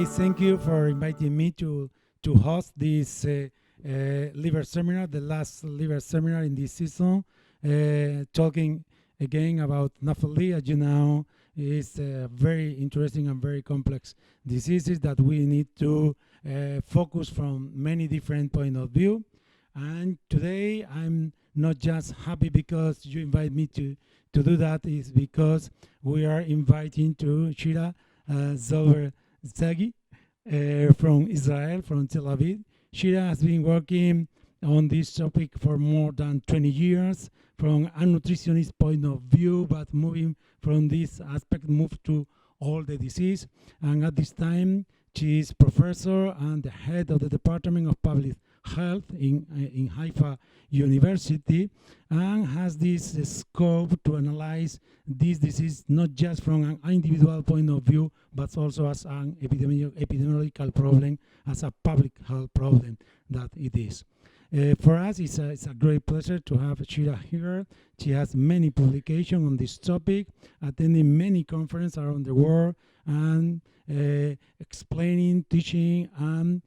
thank you for inviting me to host this liver seminar, the last liver seminar in this season, talking again about NAFLD. As you know, is very interesting and very complex diseases that we need to focus from many different point of view. And today I'm not just happy because you invite me to do that, is because we are inviting to Shira Zober Zagi from Israel, from Tel Aviv. Shira has been working on this topic for more than 20 years from a nutritionist point of view, but moving from this aspect, moved to all the disease. And at this time, she is professor and the head of the Department of Public Health in Haifa University, and has this scope to analyze this disease not just from an individual point of view, but also as an epidemiological problem, as a public health problem that it is. For us, it's a great pleasure to have Shira here. She has many publications on this topic, attending many conferences around the world, and explaining, teaching, and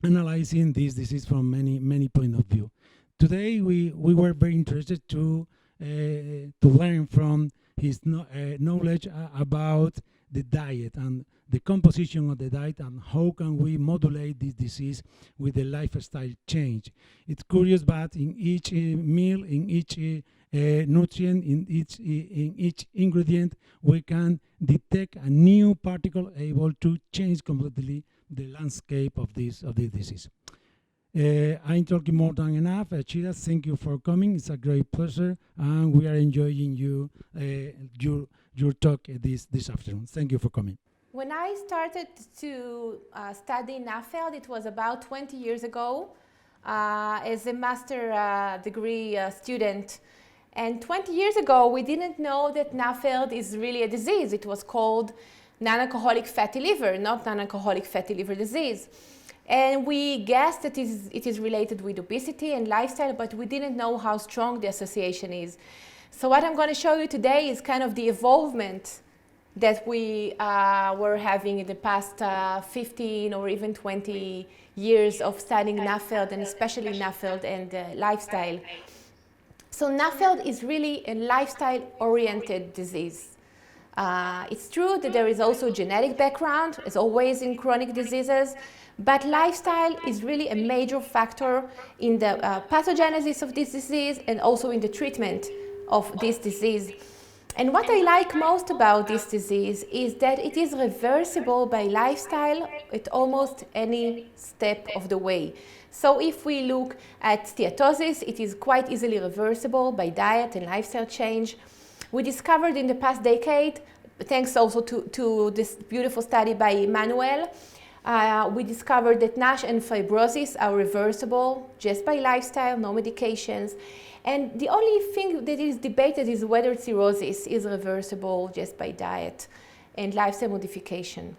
analyzing this disease from many point of view. Today, we were very interested to learn from his knowledge about the diet and the composition of the diet, and how can we modulate this disease with the lifestyle change. It's curious, but in each meal, in each nutrient, in each ingredient, we can detect a new particle able to change completely the landscape of this disease. I'm talking more than enough. Shira, thank you for coming. It's a great pleasure, and we are enjoying your talk this afternoon. Thank you for coming. When I started to study NAFLD, it was about 20 years ago as a master degree student. And 20 years ago, we didn't know that NAFLD is really a disease. It was called non-alcoholic fatty liver, not non-alcoholic fatty liver disease. And we guessed that it is related with obesity and lifestyle, but we didn't know how strong the association is. So what I'm going to show you today is kind of the evolvement that we were having in the past 15 or even 20 years of studying NAFLD, and especially NAFLD and lifestyle. So NAFLD is really a lifestyle-oriented disease. It's true that there is also genetic background, as always in chronic diseases, but lifestyle is really a major factor in the pathogenesis of this disease and also in the treatment of this disease. And what I like most about this disease is that it is reversible by lifestyle at almost any step of the way. So if we look at steatosis, it is quite easily reversible by diet and lifestyle change. We discovered in the past decade, thanks also to this beautiful study by Emmanuel, we discovered that NASH and fibrosis are reversible just by lifestyle, no medications. And the only thing that is debated is whether cirrhosis is reversible just by diet and lifestyle modification.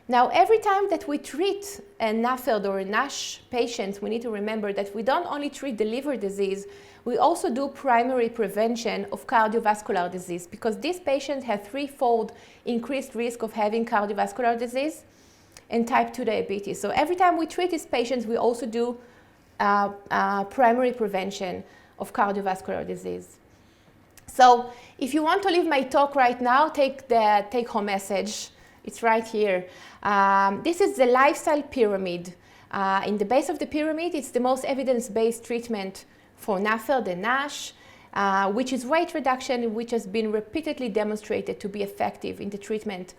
Now, every time that we treat a NAFLD or a NASH patient, we need to remember that we don't only treat the liver disease, we also do primary prevention of cardiovascular disease, because these patients have threefold increased risk of having cardiovascular disease and type 2 diabetes. So every time we treat these patients, we also do primary prevention of cardiovascular disease. So if you want to leave my talk right now, take the take-home message. It's right here. This is the lifestyle pyramid. In the base of the pyramid, it's the most evidence-based treatment for NAFLD and NASH, which is weight reduction, which has been repeatedly demonstrated to be effective in the treatment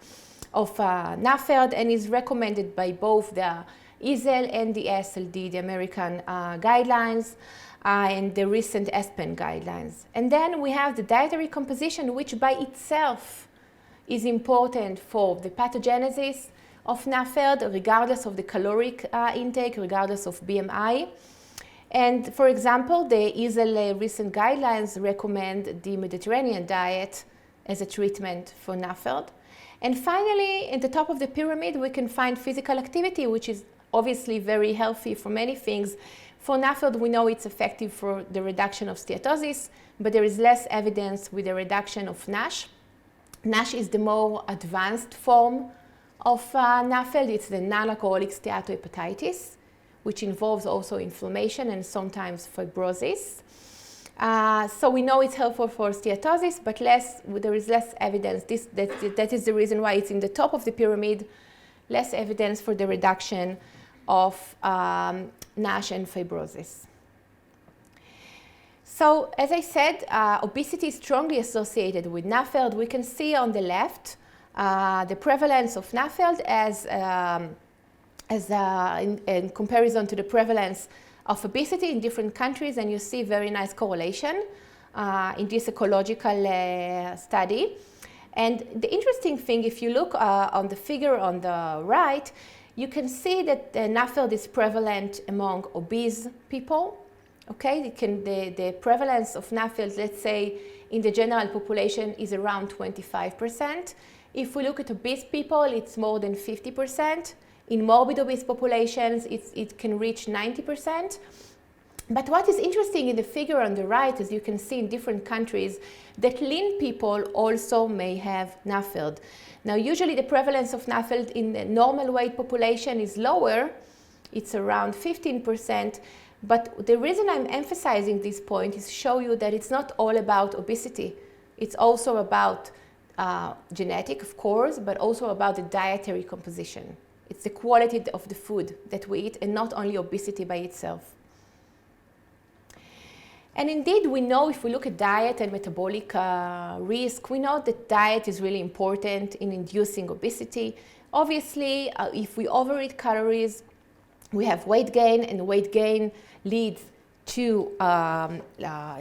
of NAFLD and is recommended by both the EASL and the AASLD, the American guidelines, and the recent ESPEN guidelines. And then we have the dietary composition, which by itself is important for the pathogenesis of NAFLD, regardless of the caloric intake, regardless of BMI. And for example, the EASL recent guidelines recommend the Mediterranean diet as a treatment for NAFLD. And finally, at the top of the pyramid, we can find physical activity, which is obviously very healthy for many things. For NAFLD, we know it's effective for the reduction of steatosis, but there is less evidence with the reduction of NASH. NASH is the more advanced form of NAFLD, it's the non-alcoholic steatohepatitis, which involves also inflammation and sometimes fibrosis. So we know it's helpful for steatosis, but there is less evidence. That is the reason why it's in the top of the pyramid, less evidence for the reduction of NASH and fibrosis. So as I said, obesity is strongly associated with NAFLD. We can see on the left the prevalence of NAFLD in comparison to the prevalence of obesity in different countries, and you see very nice correlation in this ecological study. And the interesting thing, if you look on the figure on the right, you can see that NAFLD is prevalent among obese people. Okay, the prevalence of NAFLD, let's say, in the general population is around 25%. If we look at obese people, it's more than 50%. In morbid obese populations, it can reach 90%. But what is interesting in the figure on the right, as you can see in different countries, that lean people also may have NAFLD. Now, usually the prevalence of NAFLD in the normal weight population is lower. It's around 15%. But the reason I'm emphasizing this point is to show you that it's not all about obesity. It's also about genetic, of course, but also about the dietary composition. It's the quality of the food that we eat and not only obesity by itself. And indeed, we know if we look at diet and metabolic risk, we know that diet is really important in inducing obesity. Obviously, if we overeat calories, we have weight gain, and weight gain leads to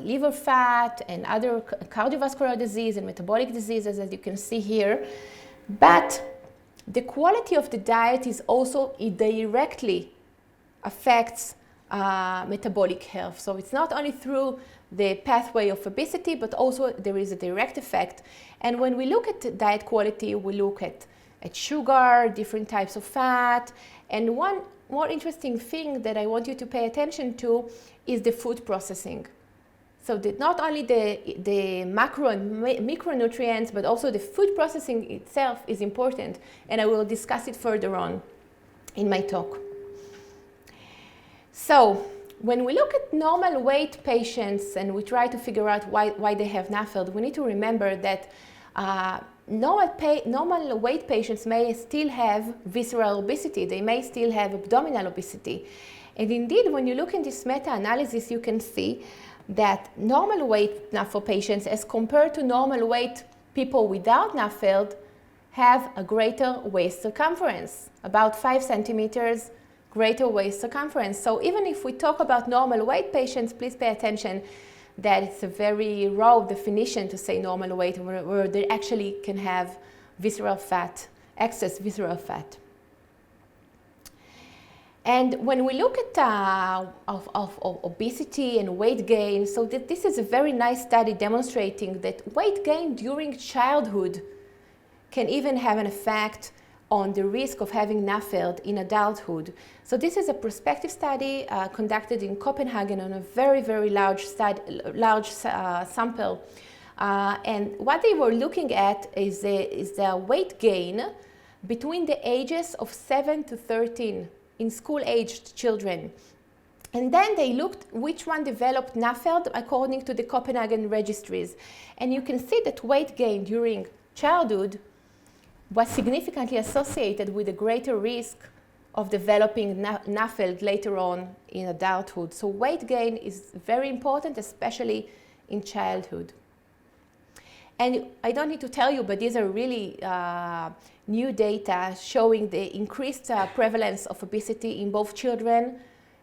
liver fat and other cardiovascular disease and metabolic diseases, as you can see here. But the quality of the diet is also, it directly affects metabolic health. So it's not only through the pathway of obesity, but also there is a direct effect. And when we look at diet quality, we look at sugar, different types of fat, and one more interesting thing that I want you to pay attention to is the food processing. So not only the macro and micronutrients, but also the food processing itself is important, and I will discuss it further on in my talk. So when we look at normal weight patients and we try to figure out why they have NAFLD, we need to remember that normal weight patients may still have visceral obesity. They may still have abdominal obesity. And indeed, when you look in this meta-analysis, you can see that normal weight NAFLD patients, as compared to normal weight people without NAFLD, have a greater waist circumference, about 5 centimeters greater waist circumference. So even if we talk about normal weight patients, please pay attention that it's a very raw definition to say normal weight, where they actually can have visceral fat, excess visceral fat. And when we look at of obesity and weight gain, so this is a very nice study demonstrating that weight gain during childhood can even have an effect on the risk of having NAFLD in adulthood. So this is a prospective study conducted in Copenhagen on a very, very large sample. And what they were looking at is the weight gain between the ages of 7 to 13 in school-aged children. And then they looked which one developed NAFLD according to the Copenhagen registries. And you can see that weight gain during childhood was significantly associated with a greater risk of developing NAFLD later on in adulthood. So weight gain is very important, especially in childhood. And I don't need to tell you, but these are really new data showing the increased prevalence of obesity in both children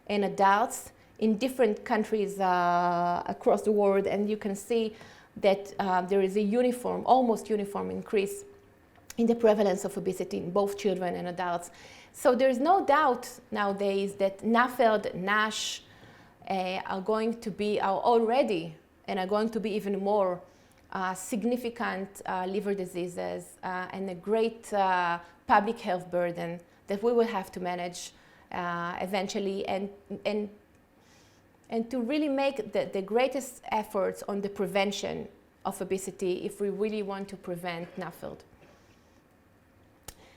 and adults in different countries across the world. And you can see that there is a almost uniform increase in the prevalence of obesity in both children and adults. So there is no doubt nowadays that NAFLD, NASH are already and are going to be even more significant liver diseases and a great public health burden that we will have to manage eventually, and to really make the greatest efforts on the prevention of obesity if we really want to prevent NAFLD.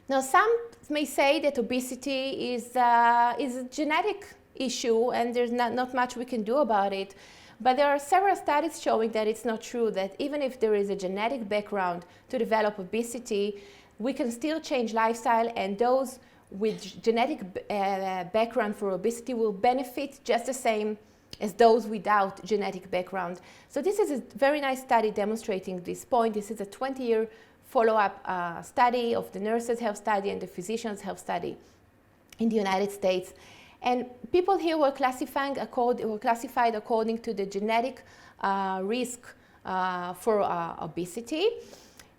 Now, some may say that obesity is a genetic issue and there's not much we can do about it. But there are several studies showing that it's not true, that even if there is a genetic background to develop obesity, we can still change lifestyle, and those with genetic background for obesity will benefit just the same as those without genetic background. So this is a very nice study demonstrating this point. This is a 20-year follow-up study of the nurses' health study and the physicians' health study in the United States. And people here were classified according to the genetic risk for obesity.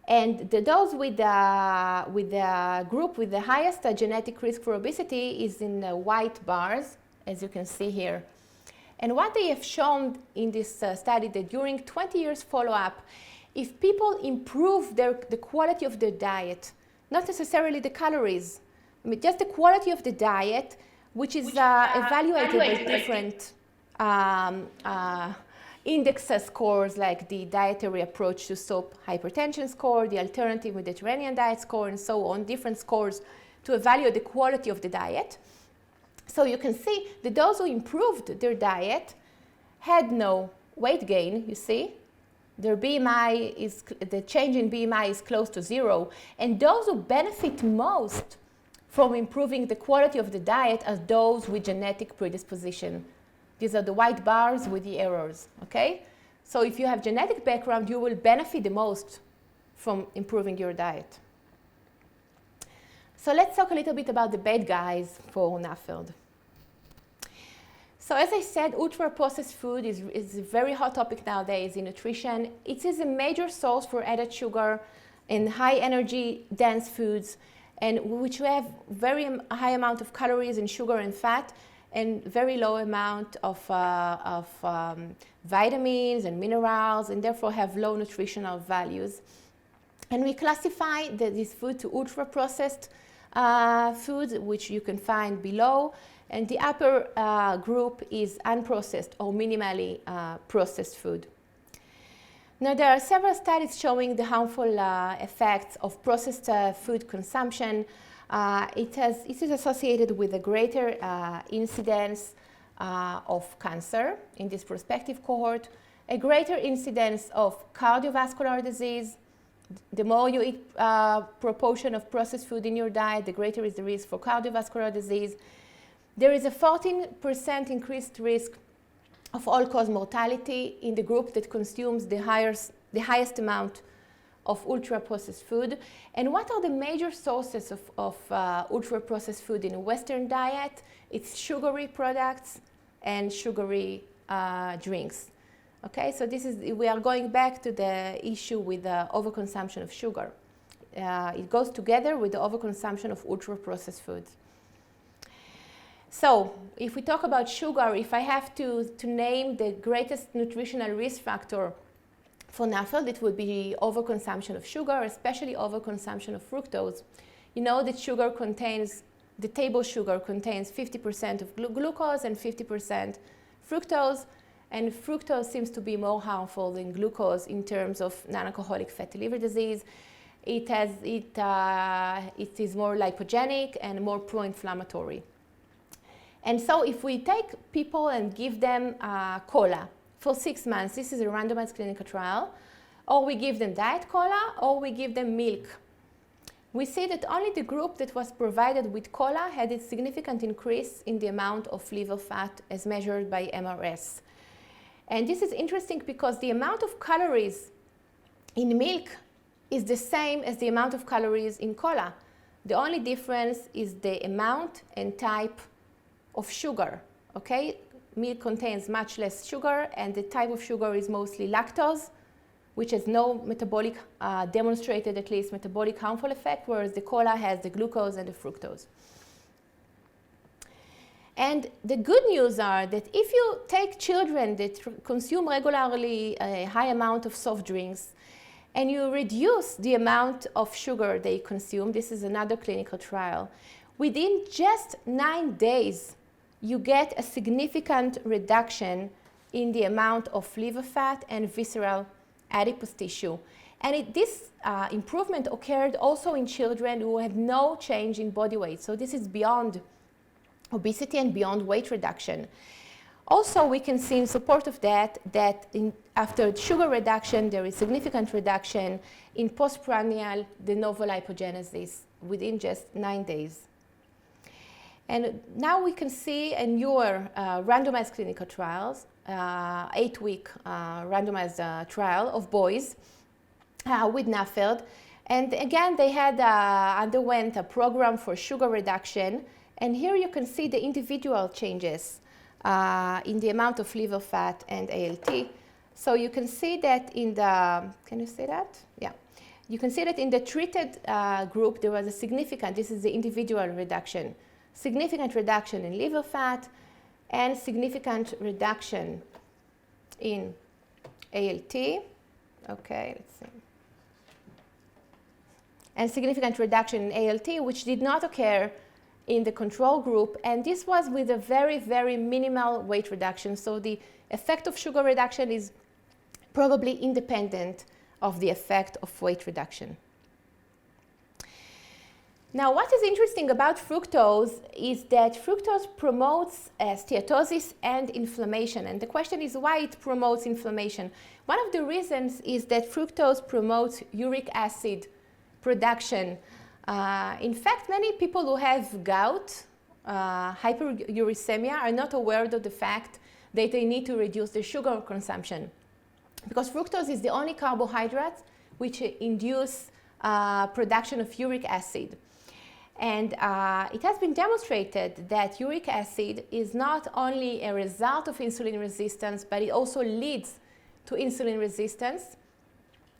And those with the group with the highest genetic risk for obesity is in the white bars, as you can see here. And what they have shown in this study, that during 20 years follow-up, if people improve the quality of their diet, not necessarily the calories, I mean, just the quality of the diet, which is evaluated by different index scores, like the dietary approach to stop hypertension score, the alternative Mediterranean diet score, and so on, different scores to evaluate the quality of the diet. So you can see that those who improved their diet had no weight gain, you see. Their BMI the change in BMI is close to 0. And those who benefit most from improving the quality of the diet are those with genetic predisposition. These are the white bars with the arrows, okay? So if you have genetic background, you will benefit the most from improving your diet. So let's talk a little bit about the bad guys for NAFLD. So as I said, ultra-processed food is a very hot topic nowadays in nutrition. It is a major source for added sugar and high-energy dense foods, and which have very high amount of calories and sugar and fat, and very low amount of vitamins and minerals, and therefore have low nutritional values. And we classify this food to ultra-processed foods, which you can find below. And the upper group is unprocessed or minimally processed food. Now, there are several studies showing the harmful effects of processed food consumption. It is associated with a greater incidence of cancer in this prospective cohort, a greater incidence of cardiovascular disease. The more you eat proportion of processed food in your diet, the greater is the risk for cardiovascular disease. There is a 14% increased risk of all-cause mortality in the group that consumes the highest amount of ultra-processed food. And what are the major sources of ultra-processed food in a Western diet? It's sugary products and sugary drinks. Okay, so we are going back to the issue with the overconsumption of sugar. It goes together with the overconsumption of ultra-processed foods. So, if we talk about sugar, if I have to name the greatest nutritional risk factor for NAFLD, it would be overconsumption of sugar, especially overconsumption of fructose. You know that the table sugar contains 50% of glucose and 50% fructose, and fructose seems to be more harmful than glucose in terms of non-alcoholic fatty liver disease. It is more lipogenic and more pro-inflammatory. And so if we take people and give them cola for 6 months, this is a randomized clinical trial, or we give them diet cola, or we give them milk, we see that only the group that was provided with cola had a significant increase in the amount of liver fat as measured by MRS. And this is interesting because the amount of calories in milk is the same as the amount of calories in cola. The only difference is the amount and type of sugar, okay? Milk contains much less sugar, and the type of sugar is mostly lactose, which has no metabolic, demonstrated at least, metabolic harmful effect, whereas the cola has the glucose and the fructose. And the good news are that if you take children that consume regularly a high amount of soft drinks, and you reduce the amount of sugar they consume, this is another clinical trial, within just 9 days, you get a significant reduction in the amount of liver fat and visceral adipose tissue. And this improvement occurred also in children who had no change in body weight. So this is beyond obesity and beyond weight reduction. Also, we can see in support of that, after sugar reduction, there is significant reduction in postprandial de novo lipogenesis within just 9 days. And now we can see a newer randomized clinical trials, 8-week randomized trial of boys with NAFLD. And again, they had underwent a program for sugar reduction. And here you can see the individual changes in the amount of liver fat and ALT. So you can see that in the, can you see that? Yeah. You can see that in the treated group, there was a significant, this is the individual reduction, significant reduction in liver fat and significant reduction in ALT. Okay, let's see. And significant reduction in ALT, which did not occur in the control group, and this was with a very, very minimal weight reduction. So the effect of sugar reduction is probably independent of the effect of weight reduction. Now, what is interesting about fructose is that fructose promotes steatosis and inflammation. And the question is why it promotes inflammation. One of the reasons is that fructose promotes uric acid production. In fact, many people who have gout, hyperuricemia, are not aware of the fact that they need to reduce their sugar consumption, because fructose is the only carbohydrate which induce production of uric acid. And it has been demonstrated that uric acid is not only a result of insulin resistance, but it also leads to insulin resistance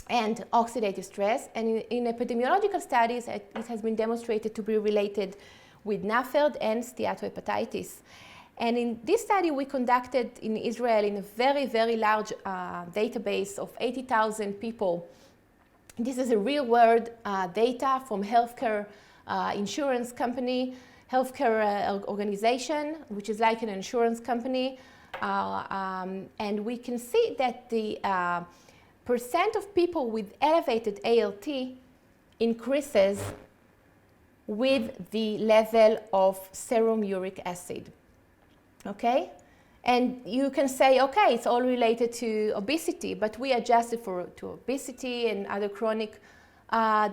and oxidative stress. And in epidemiological studies, it has been demonstrated to be related with NAFLD and steatohepatitis. And in this study we conducted in Israel in a very, very large database of 80,000 people. This is a real-world data from healthcare insurance company, healthcare organization, which is like an insurance company. And we can see that the percent of people with elevated ALT increases with the level of serum uric acid. Okay? And you can say, okay, it's all related to obesity, but we adjusted to obesity and other chronic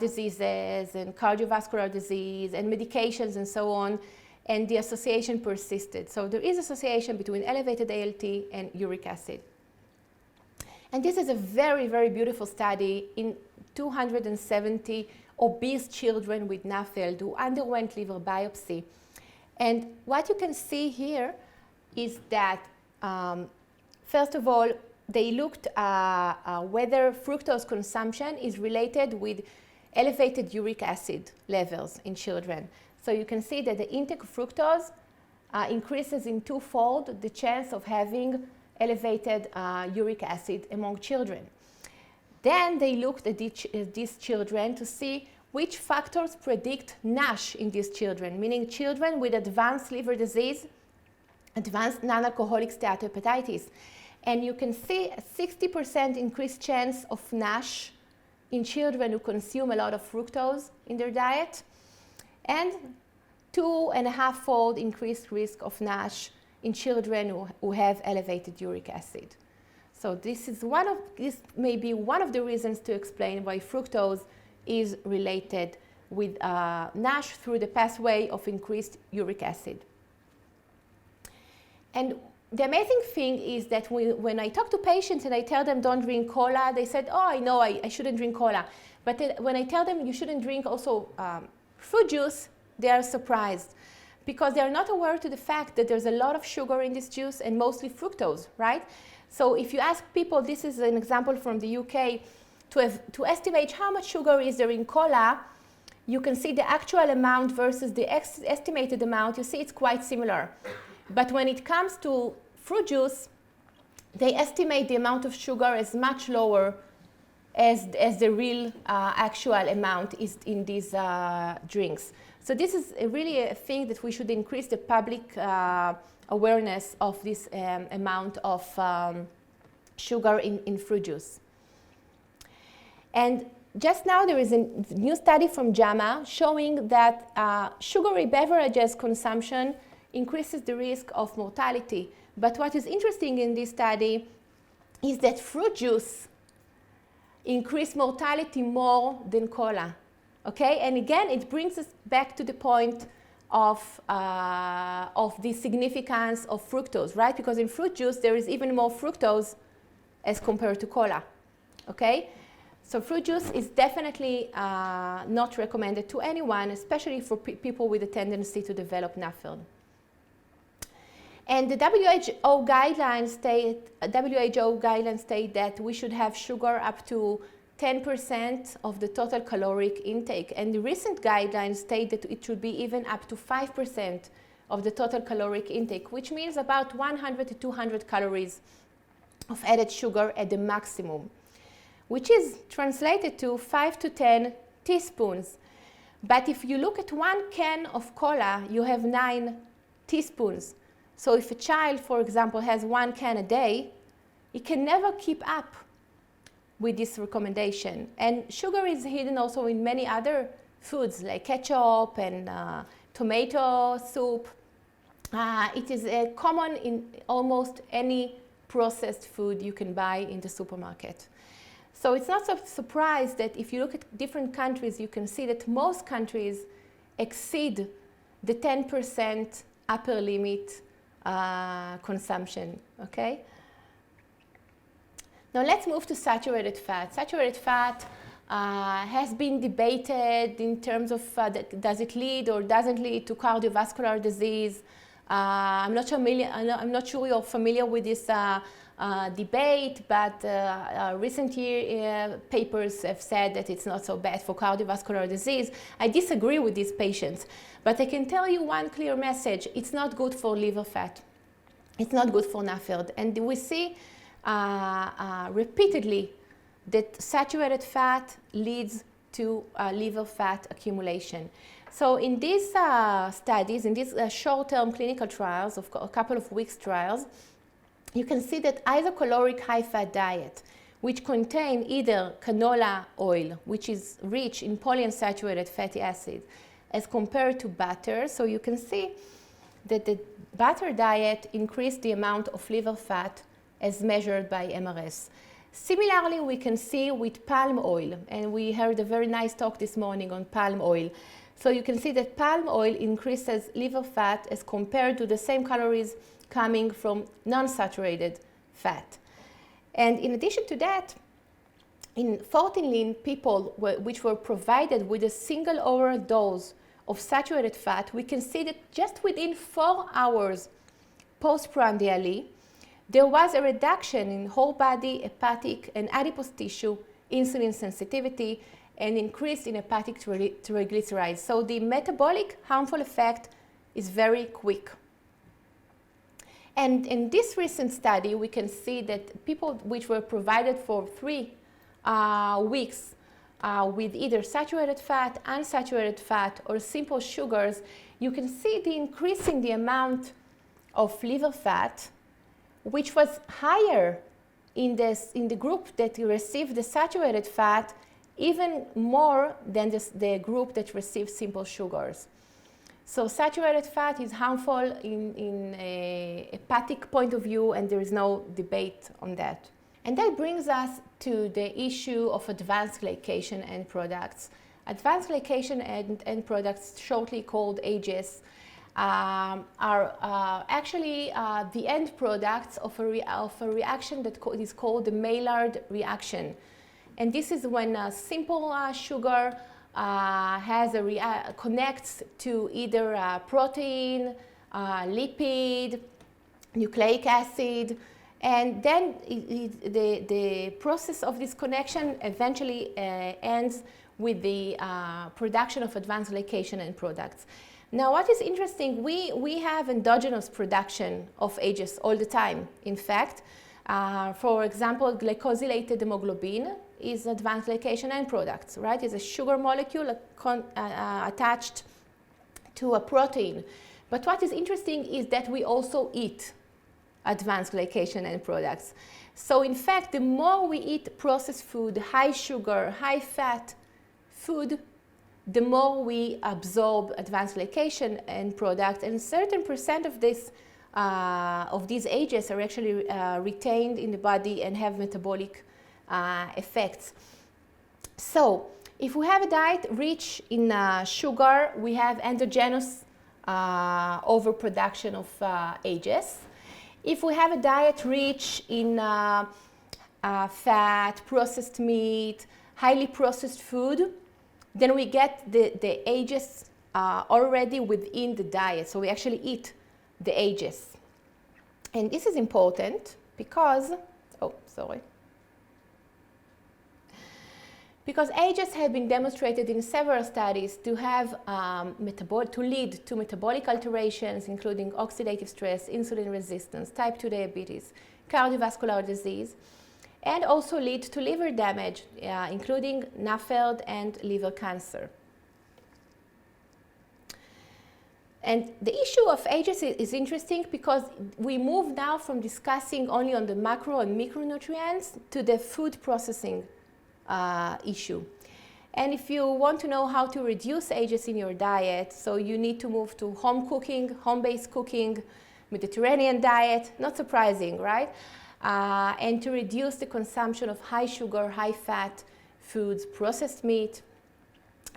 diseases and cardiovascular disease and medications and so on, and the association persisted. So there is association between elevated ALT and uric acid. And this is a very, very beautiful study in 270 obese children with NAFLD who underwent liver biopsy. And what you can see here is that, first of all, they looked whether fructose consumption is related with elevated uric acid levels in children. So you can see that the intake of fructose increases in twofold the chance of having elevated uric acid among children. Then they looked at these children to see which factors predict NASH in these children, meaning children with advanced liver disease, advanced non-alcoholic steatohepatitis. And you can see a 60% increased chance of NASH in children who consume a lot of fructose in their diet, and 2.5-fold increased risk of NASH in children who have elevated uric acid. So this may be one of the reasons to explain why fructose is related with NASH through the pathway of increased uric acid. And the amazing thing is that when I talk to patients and I tell them don't drink cola, they said, oh, I know I shouldn't drink cola. But when I tell them you shouldn't drink also fruit juice, they are surprised, because they are not aware to the fact that there's a lot of sugar in this juice and mostly fructose, right? So if you ask people, this is an example from the UK, to estimate how much sugar is there in cola, you can see the actual amount versus the estimated amount. You see it's quite similar. But when it comes to fruit juice, they estimate the amount of sugar as much lower as the real actual amount is in these drinks. So this is really a thing that we should increase the public awareness of this amount of sugar in fruit juice. And just now there is a new study from JAMA showing that sugary beverages consumption increases the risk of mortality. But what is interesting in this study is that fruit juice increase mortality more than cola. Okay, and again, it brings us back to the point of the significance of fructose, right? Because in fruit juice, there is even more fructose as compared to cola. Okay, so fruit juice is definitely not recommended to anyone, especially for people with a tendency to develop NAFLD. And the WHO guidelines state that we should have sugar up to 10% of the total caloric intake. And the recent guidelines state that it should be even up to 5% of the total caloric intake, which means about 100 to 200 calories of added sugar at the maximum, which is translated to 5 to 10 teaspoons. But if you look at 1 can of cola, you have 9 teaspoons. So if a child, for example, has 1 can a day, he can never keep up with this recommendation. And sugar is hidden also in many other foods like ketchup and tomato soup. It is common in almost any processed food you can buy in the supermarket. So it's not so surprised that if you look at different countries, you can see that most countries exceed the 10% upper limit consumption, okay? Now let's move to saturated fat. Saturated fat has been debated in terms of does it lead or doesn't lead to cardiovascular disease. I'm not sure you're familiar with this debate, but recent year papers have said that it's not so bad for cardiovascular disease. I disagree with these patients, but I can tell you one clear message: it's not good for liver fat. It's not good for NAFLD, and we see repeatedly that saturated fat leads to liver fat accumulation. So in these studies, in these short-term clinical trials, of a couple of weeks trials, you can see that isocaloric high-fat diet, which contain either canola oil, which is rich in polyunsaturated fatty acids, as compared to butter. So you can see that the butter diet increased the amount of liver fat as measured by MRS. Similarly, we can see with palm oil, and we heard a very nice talk this morning on palm oil. So you can see that palm oil increases liver fat as compared to the same calories coming from non-saturated fat. And in addition to that, in 14 lean people which were provided with a single oral dose of saturated fat, we can see that just within 4 hours postprandially, there was a reduction in whole body hepatic and adipose tissue insulin sensitivity and increase in hepatic triglycerides. So the metabolic harmful effect is very quick. And in this recent study, we can see that people which were provided for 3 weeks with either saturated fat, unsaturated fat, or simple sugars, you can see the increasing the amount of liver fat, which was higher in the group that received the saturated fat, even more than the group that received simple sugars. So saturated fat is harmful in a hepatic point of view, and there is no debate on that. And that brings us to the issue of advanced glycation end products. Advanced glycation end products, shortly called AGEs, are actually the end products of a reaction that is called the Maillard reaction. And this is when a simple sugar connects to either protein, lipid, nucleic acid, and then the process of this connection eventually ends with the production of advanced glycation end products. Now, what is interesting, we have endogenous production of AGEs all the time. In fact, for example, glycosylated hemoglobin is advanced glycation end products, right? It's a sugar molecule attached to a protein. But what is interesting is that we also eat advanced glycation end products. So in fact, the more we eat processed food, high sugar, high fat food, the more we absorb advanced glycation end products, and a certain percent of this of these agents are actually retained in the body and have metabolic effects. So if we have a diet rich in sugar, we have endogenous overproduction of AGEs. If we have a diet rich in fat, processed meat, highly processed food, then we get the AGEs already within the diet. So we actually eat the AGEs. And this is important because, because AGEs have been demonstrated in several studies to have to lead to metabolic alterations, including oxidative stress, insulin resistance, type 2 diabetes, cardiovascular disease, and also lead to liver damage, including NAFLD and liver cancer. And the issue of AGEs is interesting because we move now from discussing only on the macro and micronutrients to the food processing issue. And if you want to know how to reduce AGEs in your diet, so you need to move to home cooking, home-based cooking, Mediterranean diet, not surprising, right? And to reduce the consumption of high sugar, high fat foods, processed meat,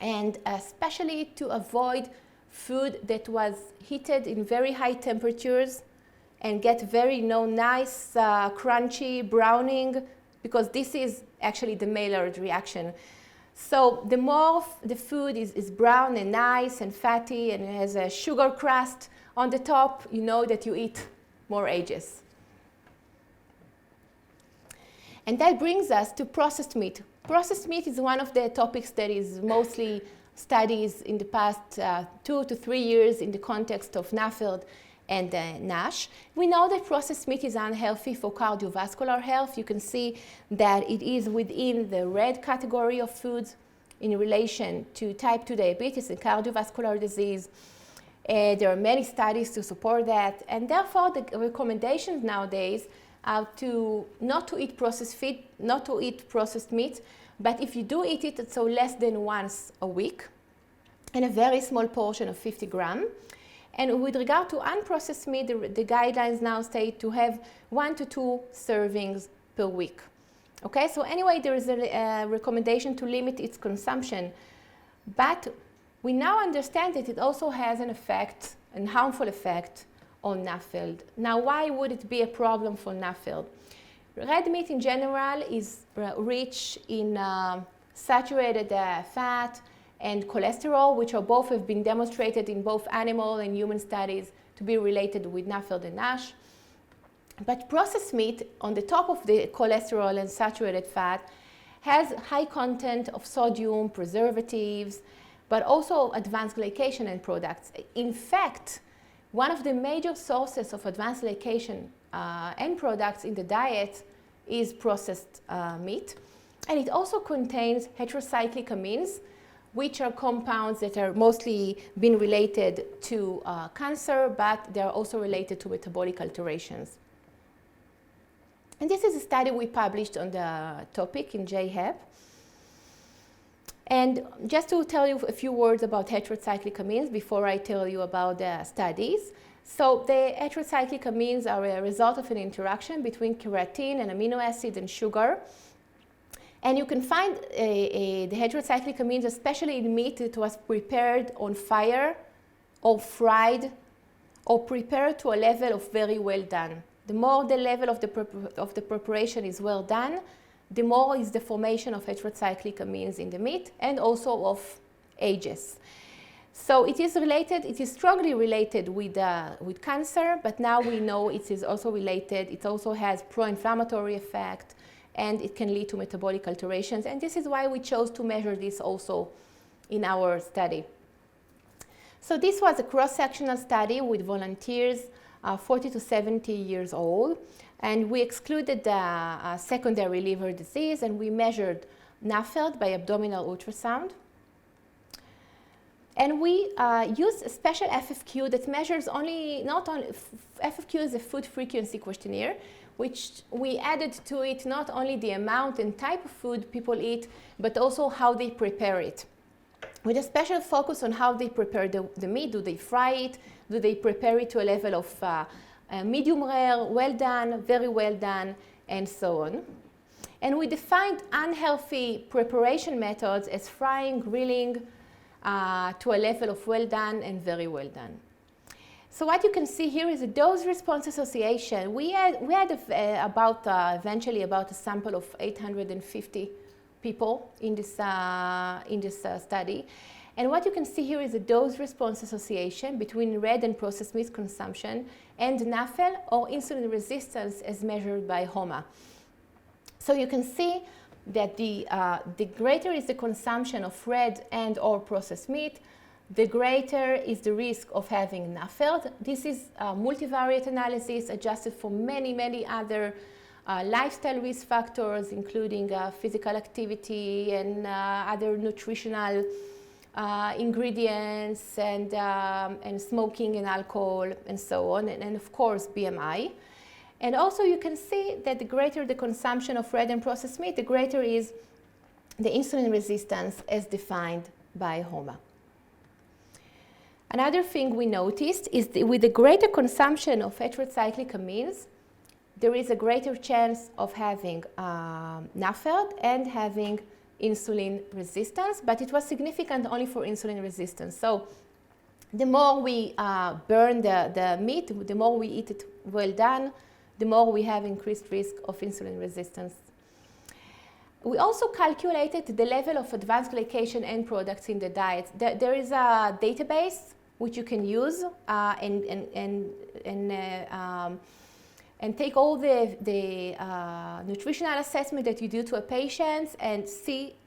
and especially to avoid food that was heated in very high temperatures and get very nice crunchy browning, because this is actually the Maillard reaction. So the more the food is brown and nice and fatty and it has a sugar crust on the top, you know that you eat more AGEs. And that brings us to processed meat. Processed meat is one of the topics that is mostly studies in the past 2 to 3 years in the context of NAFLD and NASH. We know that processed meat is unhealthy for cardiovascular health. You can see that it is within the red category of foods in relation to type 2 diabetes and cardiovascular disease. There are many studies to support that, and therefore the recommendations nowadays are not to eat processed meat, but if you do eat it, so less than once a week, and a very small portion of 50 grams. And with regard to unprocessed meat, the guidelines now state to have 1 to 2 servings per week. Okay, so anyway, there is a recommendation to limit its consumption, but we now understand that it also has an effect, a harmful effect on NAFLD. Now, why would it be a problem for NAFLD? Red meat in general is rich in saturated fat and cholesterol, which are both have been demonstrated in both animal and human studies to be related with NAFLD and NASH. But processed meat, on the top of the cholesterol and saturated fat, has high content of sodium, preservatives, but also advanced glycation end products. In fact, one of the major sources of advanced glycation end products in the diet is processed meat. And it also contains heterocyclic amines, which are compounds that are mostly been related to cancer, but they're also related to metabolic alterations. And this is a study we published on the topic in JHEP. And just to tell you a few words about heterocyclic amines before I tell you about the studies. So the heterocyclic amines are a result of an interaction between keratin, an amino acid, and sugar. And you can find the heterocyclic amines, especially in meat that was prepared on fire or fried or prepared to a level of very well done. The more the level of the preparation is well done, the more is the formation of heterocyclic amines in the meat and also of AGEs. So it is related, it is strongly related with cancer, but now we know it is also related, it also has pro-inflammatory effect, and it can lead to metabolic alterations. And this is why we chose to measure this also in our study. So this was a cross-sectional study with volunteers 40 to 70 years old. And we excluded secondary liver disease, and we measured NAFLD by abdominal ultrasound. And we use a special FFQ that measures FFQ is a food frequency questionnaire, which we added to it not only the amount and type of food people eat, but also how they prepare it. With a special focus on how they prepare the meat. Do they fry it? Do they prepare it to a level of medium rare, well done, very well done, and so on. And we defined unhealthy preparation methods as frying, grilling, to a level of well done and very well done. So what you can see here is a dose-response association. We had eventually about a sample of 850 people in this study. And what you can see here is a dose-response association between red and processed meat consumption and NAFL, or insulin resistance, as measured by HOMA. So you can see that the greater is the consumption of red and or processed meat, the greater is the risk of having NAFLD. This is a multivariate analysis adjusted for many, many other lifestyle risk factors, including physical activity and other nutritional ingredients and smoking and alcohol and so on, and of course BMI. And also you can see that the greater the consumption of red and processed meat, the greater is the insulin resistance as defined by HOMA. Another thing we noticed is with the greater consumption of heterocyclic amines, there is a greater chance of having NAFLD and having insulin resistance, but it was significant only for insulin resistance. So the more we burn the meat, the more we eat it well done, the more we have increased risk of insulin resistance. We also calculated the level of advanced glycation end products in the diet. There is a database which you can use and take all the nutritional assessment that you do to a patient and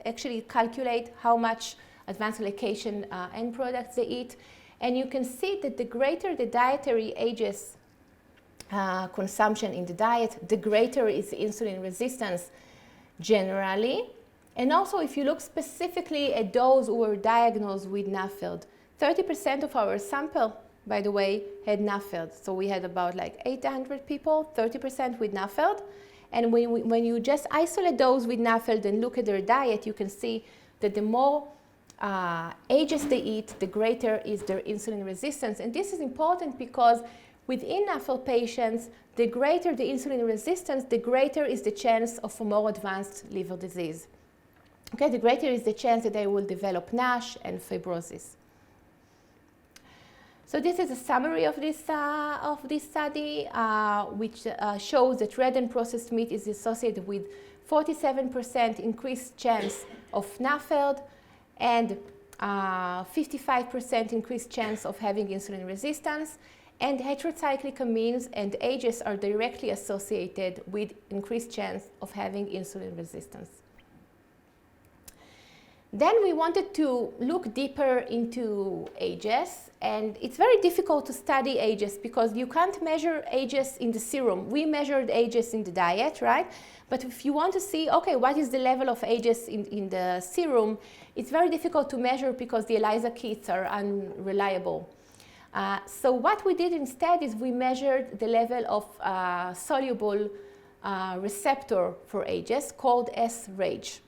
actually calculate how much advanced glycation end products they eat. And you can see that the greater the dietary ages consumption in the diet, the greater is insulin resistance generally. And also if you look specifically at those who were diagnosed with NAFLD, 30% of our sample, by the way, had NAFLD. So we had about like 800 people, 30% with NAFLD. And when you just isolate those with NAFLD and look at their diet, you can see that the more ages they eat, the greater is their insulin resistance. And this is important because within NAFLD patients, the greater the insulin resistance, the greater is the chance of a more advanced liver disease. Okay, the greater is the chance that they will develop NASH and fibrosis. So this is a summary of this study, which shows that red and processed meat is associated with 47% increased chance of NAFLD and 55% increased chance of having insulin resistance. And heterocyclic amines and ages are directly associated with increased chance of having insulin resistance. Then we wanted to look deeper into ages, and it's very difficult to study ages because you can't measure ages in the serum. We measured ages in the diet, right? But if you want to see, okay, what is the level of ages in the serum, it's very difficult to measure because the ELISA kits are unreliable. So what we did instead is we measured the level of soluble receptor for ages called sRAGE.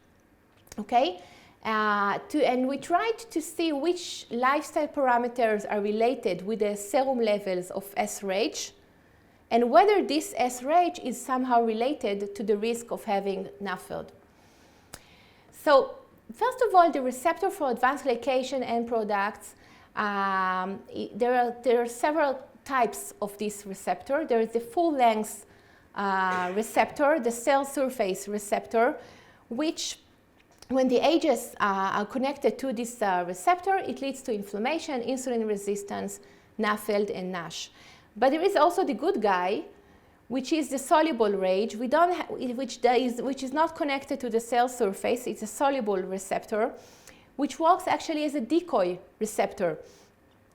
Okay? And we tried to see which lifestyle parameters are related with the serum levels of sRAGE and whether this sRAGE is somehow related to the risk of having NAFLD. So first of all, the receptor for advanced glycation end products, there are several types of this receptor. There is the full-length receptor, the cell surface receptor, which when the ages are connected to this receptor, it leads to inflammation, insulin resistance, NAFLD, and NASH. But there is also the good guy, which is the soluble RAGE, which is not connected to the cell surface. It's a soluble receptor, which works actually as a decoy receptor.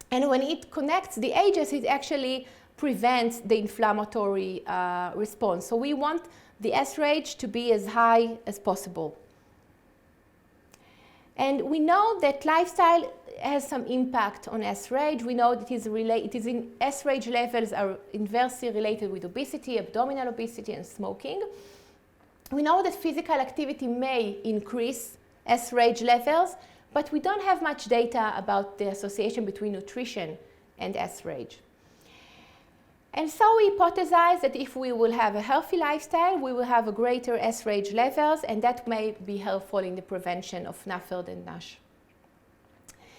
And when it connects the ages, it actually prevents the inflammatory response. So we want the sRAGE to be as high as possible. And we know that lifestyle has some impact on S-RAGE. We know that S-RAGE levels are inversely related with obesity, abdominal obesity, and smoking. We know that physical activity may increase S-RAGE levels, but we don't have much data about the association between nutrition and S-RAGE. And so we hypothesize that if we will have a healthy lifestyle, we will have a greater S-RAGE levels, and that may be helpful in the prevention of NAFLD and NASH.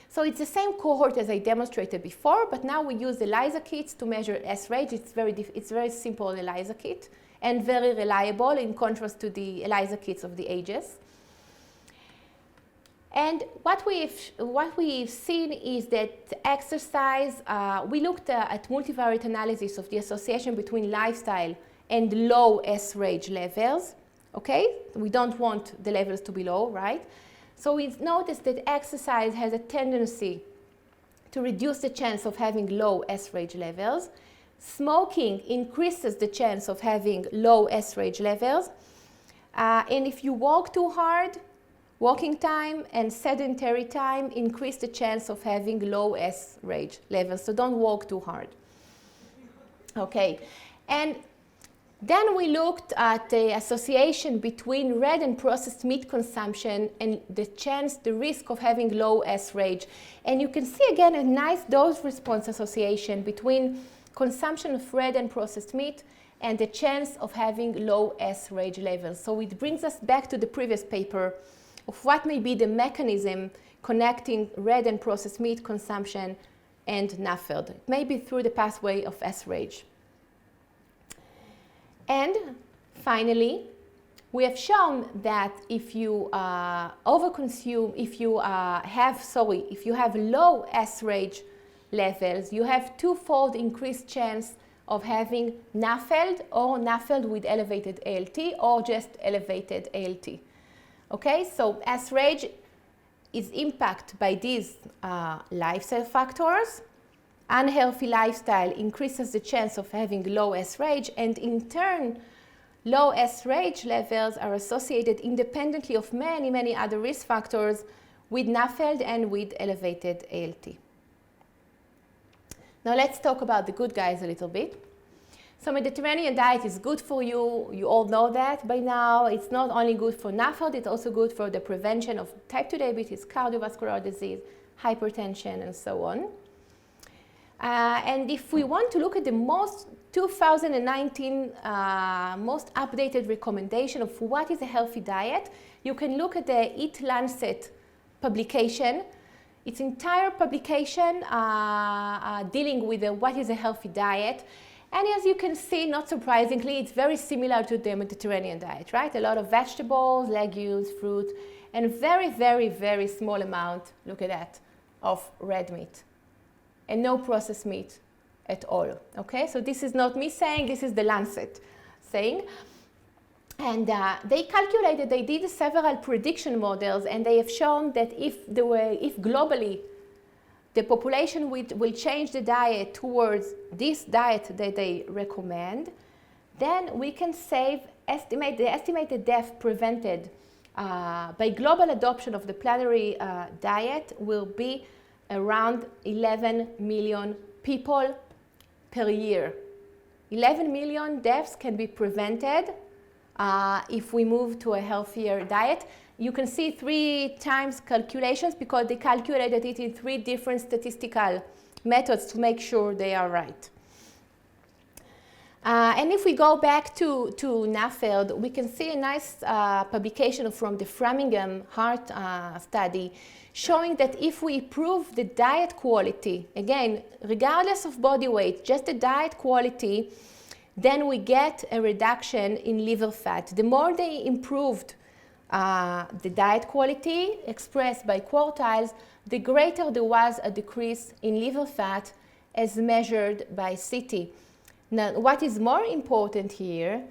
So it's the same cohort as I demonstrated before, but now we use ELISA kits to measure S-RAGE. It's very simple ELISA kit and very reliable in contrast to the ELISA kits of the ages. And what we've seen is that exercise, we looked at multivariate analysis of the association between lifestyle and low S-RAGE levels, okay? We don't want the levels to be low, right? So we've noticed that exercise has a tendency to reduce the chance of having low S-RAGE levels. Smoking increases the chance of having low S-RAGE levels. And if you walk too hard, walking time and sedentary time increase the chance of having low S-RAGE levels. So don't walk too hard. Okay. And then we looked at the association between red and processed meat consumption and the risk of having low S-RAGE. And you can see again a nice dose-response association between consumption of red and processed meat and the chance of having low S-RAGE levels. So it brings us back to the previous paper of what may be the mechanism connecting red and processed meat consumption and NAFLD. It may be through the pathway of S-RAGE. And finally, we have shown that if you overconsume, if you have low S-RAGE levels, you have twofold increased chance of having NAFLD or NAFLD with elevated ALT or just elevated ALT. Okay, so S-RAGE is impacted by these lifestyle factors. Unhealthy lifestyle increases the chance of having low S-RAGE, and in turn, low S-RAGE levels are associated independently of many, many other risk factors with NAFLD and with elevated ALT. Now let's talk about the good guys a little bit. So Mediterranean diet is good for you. You all know that by now. It's not only good for NAFLD, it's also good for the prevention of type 2 diabetes, cardiovascular disease, hypertension, and so on. And if we want to look at the 2019 most updated recommendation of what is a healthy diet, you can look at the Eat Lancet publication. Its entire publication dealing with what is a healthy diet. And as you can see, not surprisingly, it's very similar to the Mediterranean diet, right? A lot of vegetables, legumes, fruit, and very, very, very small amount, look at that, of red meat. And no processed meat at all, okay? So this is not me saying, this is the Lancet saying. And they calculated, they did several prediction models, and they have shown that if globally the population will change the diet towards this diet that they recommend, then we can estimate the estimated death prevented by global adoption of the planetary diet will be around 11 million people per year. 11 million deaths can be prevented if we move to a healthier diet. You can see 3 times calculations because they calculated it in 3 different statistical methods to make sure they are right. And if we go back to NAFLD, we can see a nice publication from the Framingham Heart study showing that if we improve the diet quality, again, regardless of body weight, just the diet quality, then we get a reduction in liver fat. The more they improved the diet quality expressed by quartiles, the greater there was a decrease in liver fat as measured by CT. Now, what is more important here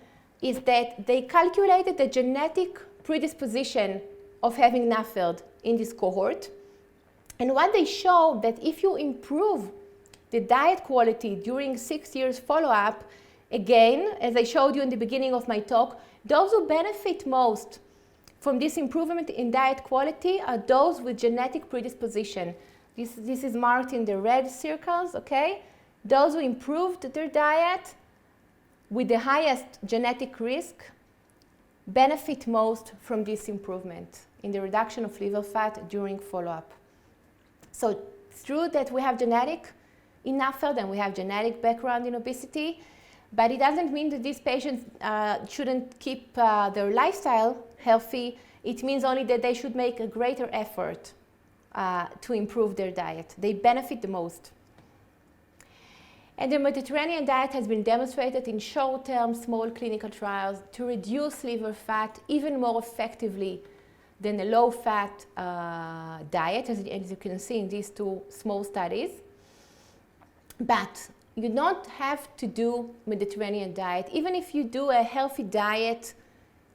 is that they calculated the genetic predisposition of having NAFLD in this cohort. And what they showed that if you improve the diet quality during 6 years follow-up, again, as I showed you in the beginning of my talk, those who benefit most from this improvement in diet quality are those with genetic predisposition. This is marked in the red circles, okay? Those who improved their diet with the highest genetic risk benefit most from this improvement in the reduction of liver fat during follow-up. So it's true that we have genetic in NAFLD and we have genetic background in obesity, but it doesn't mean that these patients shouldn't keep their lifestyle healthy. It means only that they should make a greater effort to improve their diet. They benefit the most. And the Mediterranean diet has been demonstrated in short-term, small clinical trials to reduce liver fat even more effectively than a low-fat diet, as you can see in these two small studies. But you don't have to do Mediterranean diet, even if you do a healthy diet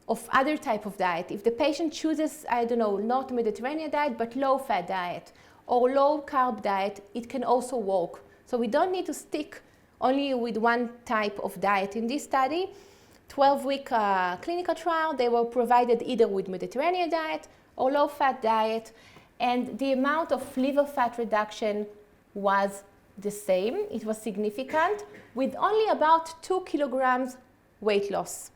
of other type of diet. If the patient chooses, I don't know, not Mediterranean diet, but low-fat diet or low-carb diet, it can also work. So we don't need to stick only with one type of diet. In this study, 12-week clinical trial, they were provided either with Mediterranean diet or low-fat diet, and the amount of liver fat reduction was the same. It was significant, with only about 2 kilograms weight loss.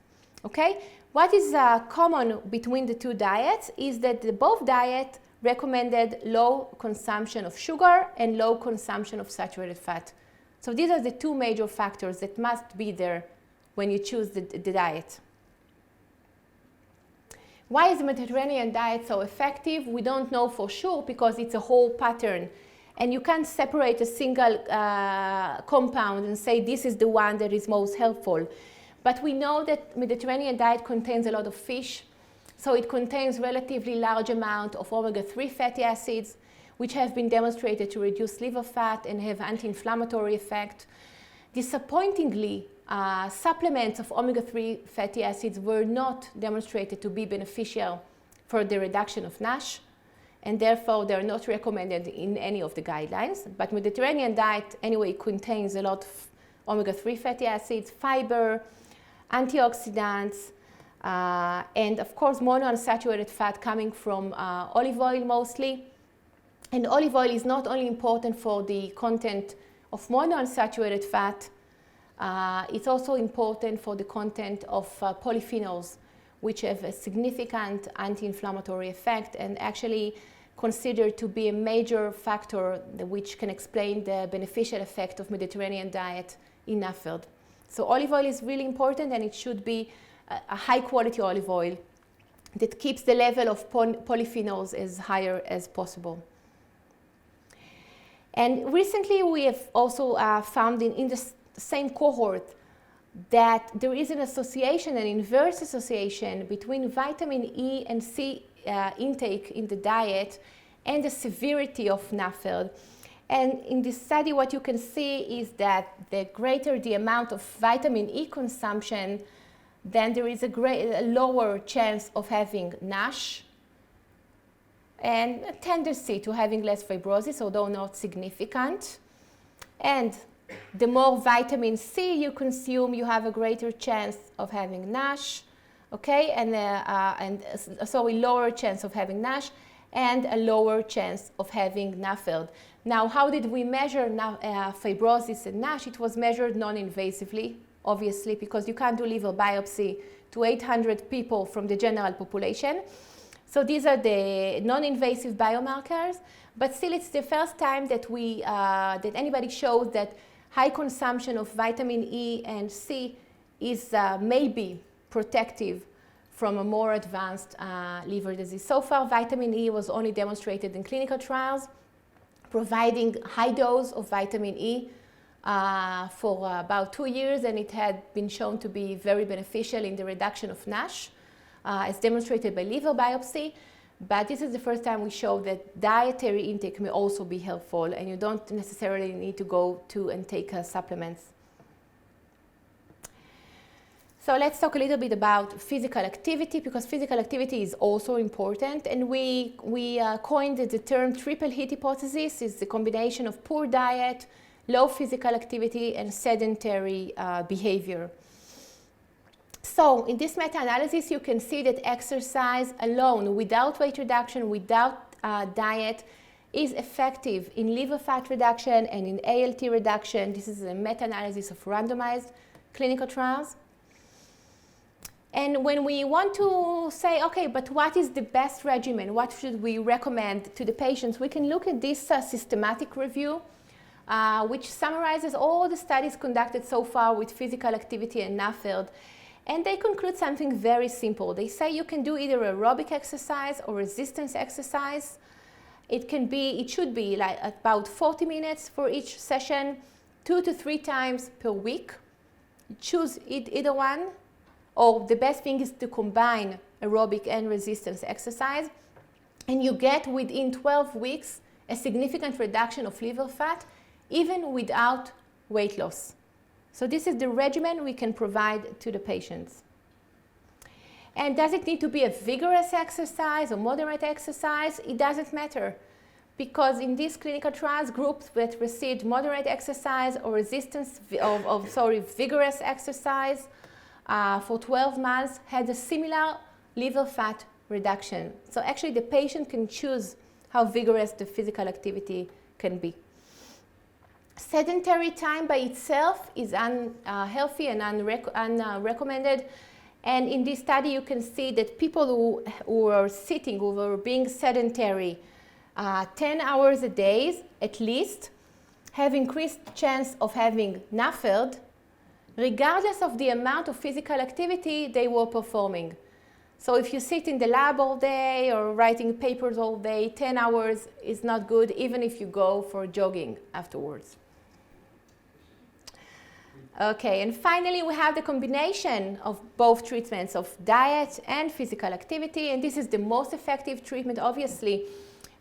Okay? What is common between the two diets is that both diets recommended low consumption of sugar and low consumption of saturated fat. So these are the two major factors that must be there when you choose the diet. Why is the Mediterranean diet so effective? We don't know for sure because it's a whole pattern. And you can't separate a single compound and say this is the one that is most helpful. But we know that Mediterranean diet contains a lot of fish. So it contains relatively large amount of omega-3 fatty acids, which have been demonstrated to reduce liver fat and have anti-inflammatory effect. Disappointingly, supplements of omega-3 fatty acids were not demonstrated to be beneficial for the reduction of NASH, and therefore they are not recommended in any of the guidelines. But Mediterranean diet anyway contains a lot of omega-3 fatty acids, fiber, antioxidants, and of course monounsaturated fat coming from olive oil mostly. And olive oil is not only important for the content of monounsaturated fat, it's also important for the content of polyphenols, which have a significant anti-inflammatory effect and actually considered to be a major factor which can explain the beneficial effect of Mediterranean diet in NAFLD. So olive oil is really important, and it should be a high quality olive oil that keeps the level of polyphenols as higher as possible. And recently we have also found in the same cohort that there is an association, an inverse association between vitamin E and C intake in the diet and the severity of NAFLD. And in this study what you can see is that the greater the amount of vitamin E consumption, then there is a lower chance of having NASH and a tendency to having less fibrosis, although not significant. And the more vitamin C you consume, you have a greater chance of having NASH, okay? And so a lower chance of having NASH and a lower chance of having NAFLD. Now, how did we measure fibrosis and NASH? It was measured non-invasively, obviously, because you can't do liver biopsy to 800 people from the general population. So these are the non-invasive biomarkers, but still it's the first time that that anybody shows that high consumption of vitamin E and C is maybe protective from a more advanced liver disease. So far, vitamin E was only demonstrated in clinical trials, providing high dose of vitamin E for about 2 years, and it had been shown to be very beneficial in the reduction of NASH, as demonstrated by liver biopsy. But this is the first time we show that dietary intake may also be helpful, and you don't necessarily need to go to and take supplements. So let's talk a little bit about physical activity, because physical activity is also important. And we coined the term triple hit hypothesis. It's the combination of poor diet, low physical activity, and sedentary behavior. So in this meta-analysis, you can see that exercise alone, without weight reduction, without diet, is effective in liver fat reduction and in ALT reduction. This is a meta-analysis of randomized clinical trials. And when we want to say, okay, but what is the best regimen? What should we recommend to the patients? We can look at this systematic review, which summarizes all the studies conducted so far with physical activity and NAFLD. And they conclude something very simple. They say you can do either aerobic exercise or resistance exercise. It should be like about 40 minutes for each session, 2 to 3 times per week. Choose either one. Or the best thing is to combine aerobic and resistance exercise. And you get within 12 weeks a significant reduction of liver fat, even without weight loss. So this is the regimen we can provide to the patients. And does it need to be a vigorous exercise or moderate exercise? It doesn't matter. Because in these clinical trials, groups that received moderate exercise or vigorous exercise for 12 months had a similar liver fat reduction. So actually the patient can choose how vigorous the physical activity can be. Sedentary time by itself is unhealthy and unrecommended. And in this study you can see that people who are sitting, who are being sedentary 10 hours a day at least, have increased chance of having NAFLD, regardless of the amount of physical activity they were performing. So if you sit in the lab all day or writing papers all day, 10 hours is not good, even if you go for jogging afterwards. Okay, and finally we have the combination of both treatments of diet and physical activity, and this is the most effective treatment, obviously.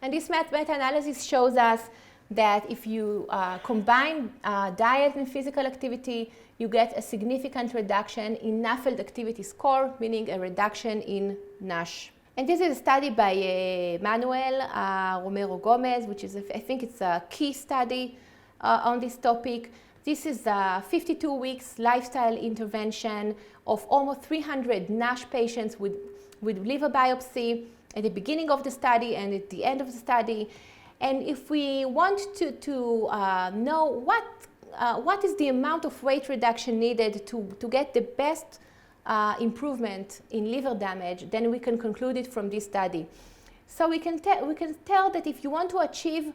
And this meta-analysis shows us that if you combine diet and physical activity, you get a significant reduction in NAFLD activity score, meaning a reduction in NASH. And this is a study by Manuel Romero Gomez, which is, I think it's a key study on this topic. This is a 52 weeks lifestyle intervention of almost 300 NASH patients with liver biopsy at the beginning of the study and at the end of the study. And if we want to know what is the amount of weight reduction needed to get the best improvement in liver damage, then we can conclude it from this study. So we can tell that if you want to achieve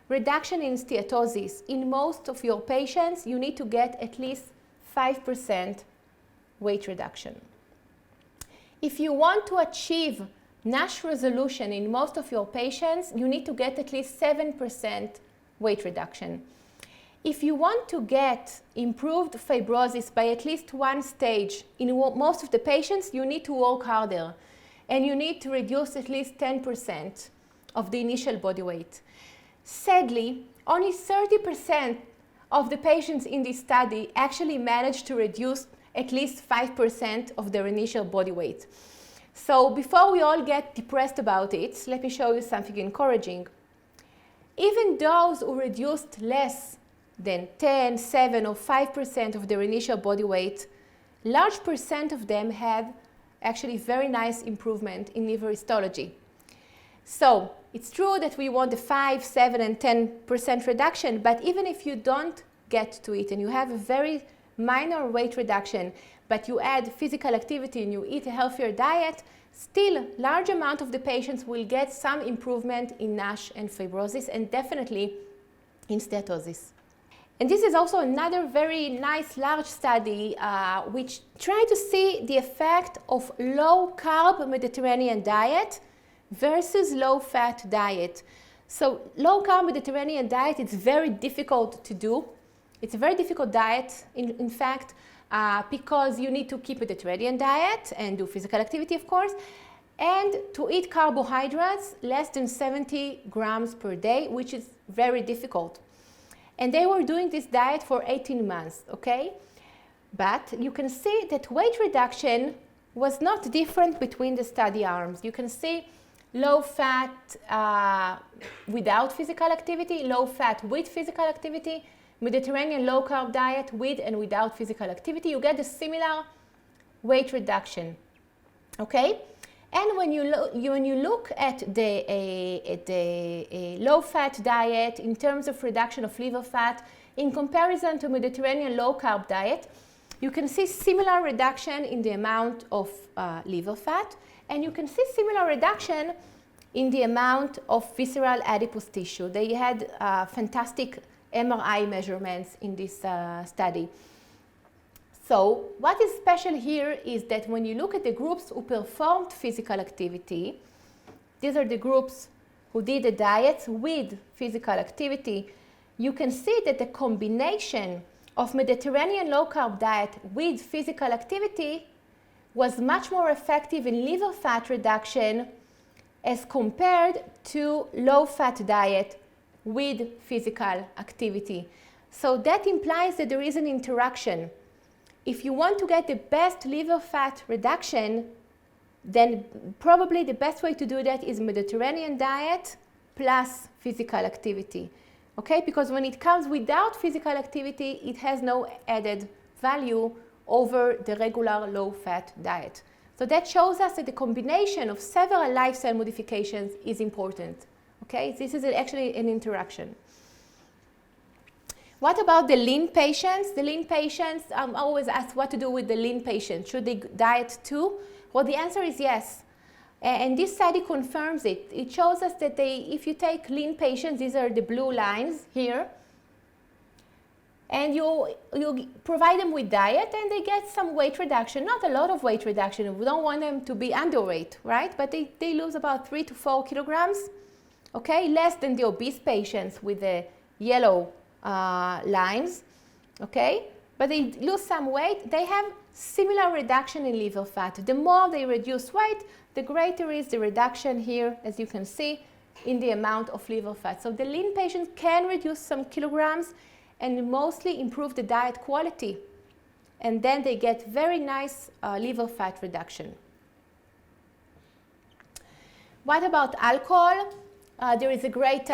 reduction in steatosis in most of your patients, you need to get at least 5% weight reduction. If you want to achieve NASH resolution in most of your patients, you need to get at least 7% weight reduction. If you want to get improved fibrosis by at least one stage in most of the patients, you need to work harder and you need to reduce at least 10% of the initial body weight. Sadly, only 30% of the patients in this study actually managed to reduce at least 5% of their initial body weight. So before we all get depressed about it, let me show you something encouraging. Even those who reduced less than 10, 7, or 5% of their initial body weight, large percent of them had actually very nice improvement in liver histology. So it's true that we want the 5, 7, and 10% reduction, but even if you don't get to it and you have a very minor weight reduction, but you add physical activity and you eat a healthier diet, still large amount of the patients will get some improvement in NASH and fibrosis and definitely in steatosis. And this is also another very nice large study which tried to see the effect of low-carb Mediterranean diet versus low-fat diet. So low-carb Mediterranean diet, it's very difficult to do. It's a very difficult diet, in fact, because you need to keep a Mediterranean diet and do physical activity, of course, and to eat carbohydrates less than 70 grams per day, which is very difficult. And they were doing this diet for 18 months, okay? But you can see that weight reduction was not different between the study arms. You can see low fat without physical activity, low fat with physical activity, Mediterranean low carb diet with and without physical activity. You get a similar weight reduction. Okay? And when you look at the low-fat diet in terms of reduction of liver fat in comparison to Mediterranean low-carb diet, you can see similar reduction in the amount of liver fat, and you can see similar reduction in the amount of visceral adipose tissue. They had fantastic MRI measurements in this study. So what is special here is that when you look at the groups who performed physical activity, these are the groups who did the diets with physical activity, you can see that the combination of Mediterranean low-carb diet with physical activity was much more effective in liver fat reduction as compared to low-fat diet with physical activity. So that implies that there is an interaction. If you want to get the best liver fat reduction, then probably the best way to do that is Mediterranean diet plus physical activity. Okay? Because when it comes without physical activity, it has no added value over the regular low-fat diet. So that shows us that the combination of several lifestyle modifications is important. Okay? This is actually an interaction. What about the lean patients? The lean patients, I'm always asked what to do with the lean patients. Should they diet too? Well, the answer is yes. And this study confirms it. It shows us that if you take lean patients, these are the blue lines here, and you provide them with diet and they get some weight reduction, not a lot of weight reduction. We don't want them to be underweight, right? But they lose about 3 to 4 kilograms, okay? Less than the obese patients with the yellow lines, okay? But they lose some weight. They have similar reduction in liver fat. The more they reduce weight, the greater is the reduction here, as you can see, in the amount of liver fat. So the lean patients can reduce some kilograms and mostly improve the diet quality. And then they get very nice liver fat reduction. What about alcohol? There is a great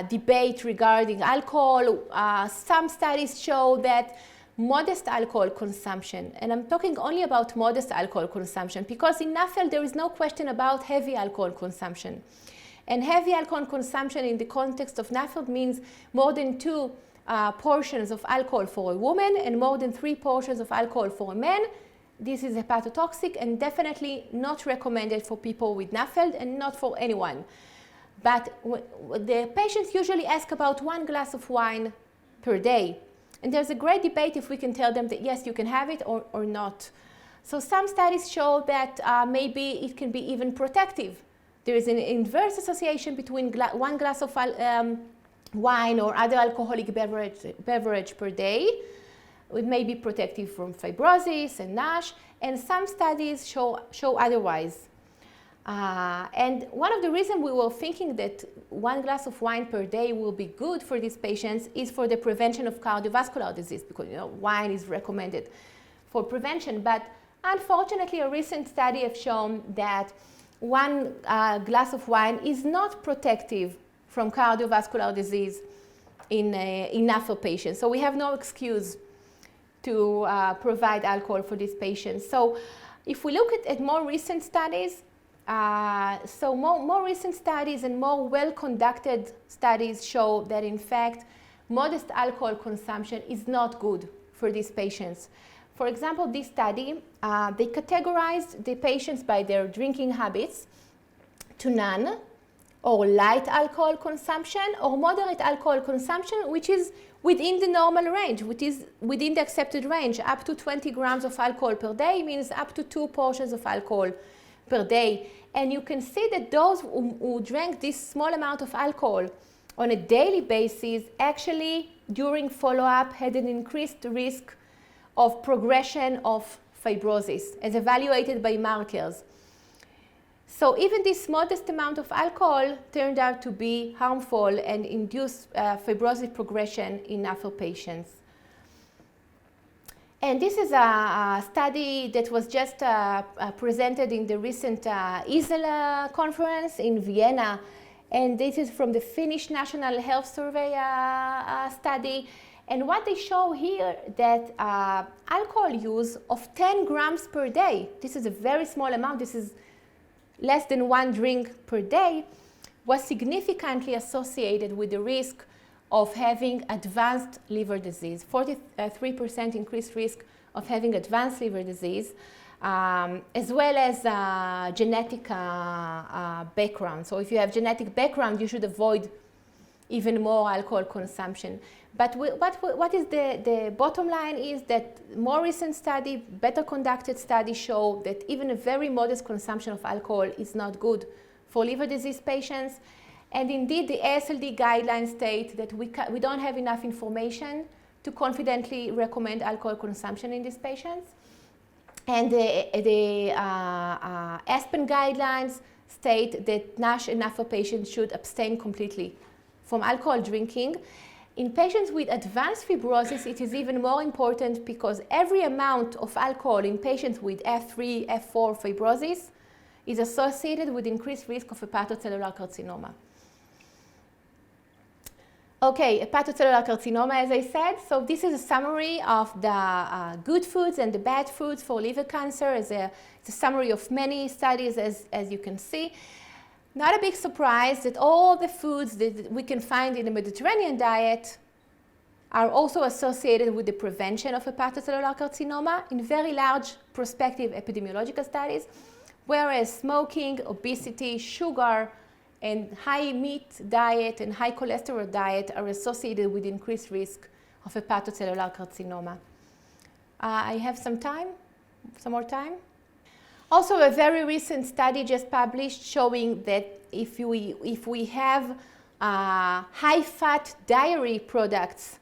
debate regarding alcohol. Some studies show that modest alcohol consumption, and I'm talking only about modest alcohol consumption, because in NAFLD there is no question about heavy alcohol consumption. And heavy alcohol consumption in the context of NAFLD means more than 2 portions of alcohol for a woman and more than 3 portions of alcohol for a man. This is hepatotoxic and definitely not recommended for people with NAFLD and not for anyone. But the patients usually ask about 1 glass of wine per day. And there's a great debate if we can tell them that yes, you can have it or not. So some studies show that maybe it can be even protective. There is an inverse association between 1 glass of wine or other alcoholic beverage per day. It may be protective from fibrosis and NASH, and some studies show otherwise. And one of the reasons we were thinking that 1 glass of wine per day will be good for these patients is for the prevention of cardiovascular disease, because wine is recommended for prevention. But unfortunately, a recent study has shown that 1 glass of wine is not protective from cardiovascular disease in NAFLD patients. So we have no excuse to provide alcohol for these patients. So if we look at more recent studies, more recent studies and more well-conducted studies show that in fact modest alcohol consumption is not good for these patients. For example, this study, they categorized the patients by their drinking habits to none, or light alcohol consumption, or moderate alcohol consumption, which is within the normal range, which is within the accepted range. Up to 20 grams of alcohol per day means up to 2 portions of alcohol per day. And you can see that those who drank this small amount of alcohol on a daily basis actually during follow-up had an increased risk of progression of fibrosis as evaluated by markers. So even this modest amount of alcohol turned out to be harmful and induce fibrosis progression in NAFLD patients. And this is a study that was just presented in the recent EASL conference in Vienna. And this is from the Finnish National Health Survey study. And what they show here that alcohol use of 10 grams per day, this is a very small amount, this is less than 1 drink per day, was significantly associated with the risk of having advanced liver disease, 43% increased risk of having advanced liver disease, as well as genetic background. So if you have genetic background, you should avoid even more alcohol consumption. But what is the bottom line is that more recent study, better conducted studies show that even a very modest consumption of alcohol is not good for liver disease patients. And indeed, the AASLD guidelines state that we don't have enough information to confidently recommend alcohol consumption in these patients. And the ASPEN guidelines state that NASH and NAFLD patients should abstain completely from alcohol drinking. In patients with advanced fibrosis, it is even more important because every amount of alcohol in patients with F3, F4 fibrosis is associated with increased risk of hepatocellular carcinoma. Okay, hepatocellular carcinoma, as I said. So this is a summary of the good foods and the bad foods for liver cancer. It's a summary of many studies, as you can see. Not a big surprise that all the foods that we can find in the Mediterranean diet are also associated with the prevention of hepatocellular carcinoma in very large prospective epidemiological studies, whereas smoking, obesity, sugar, and high meat diet and high cholesterol diet are associated with increased risk of hepatocellular carcinoma. I have some more time. Also, a very recent study just published showing that if we have high-fat dairy products,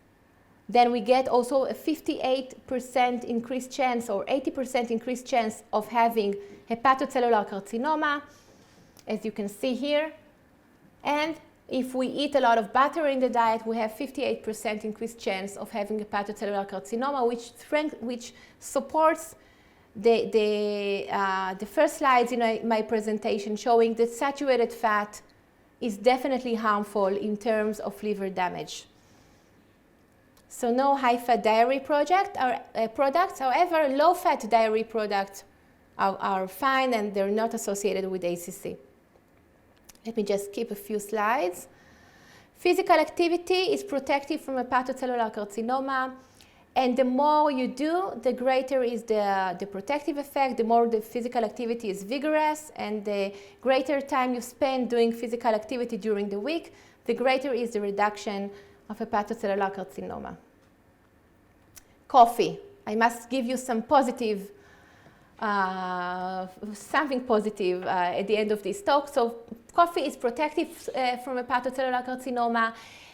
then we get also a 58% increased chance or 80% increased chance of having hepatocellular carcinoma, as you can see here. And if we eat a lot of butter in the diet, we have 58% increased chance of having hepatocellular carcinoma, which supports the first slides in my presentation presentation that saturated fat is definitely harmful in terms of liver damage. So no high-fat dairy products. However, low-fat dairy products are fine and they're not associated with ACC. Let me just skip a few slides. Physical activity is protective from hepatocellular carcinoma. And the more you do, the greater is the protective effect, the more the physical activity is vigorous, and the greater time you spend doing physical activity during the week, the greater is the reduction of hepatocellular carcinoma. Coffee. I must give you some positive, something positive at the end of this talk. So coffee is protective from hepatocellular carcinoma.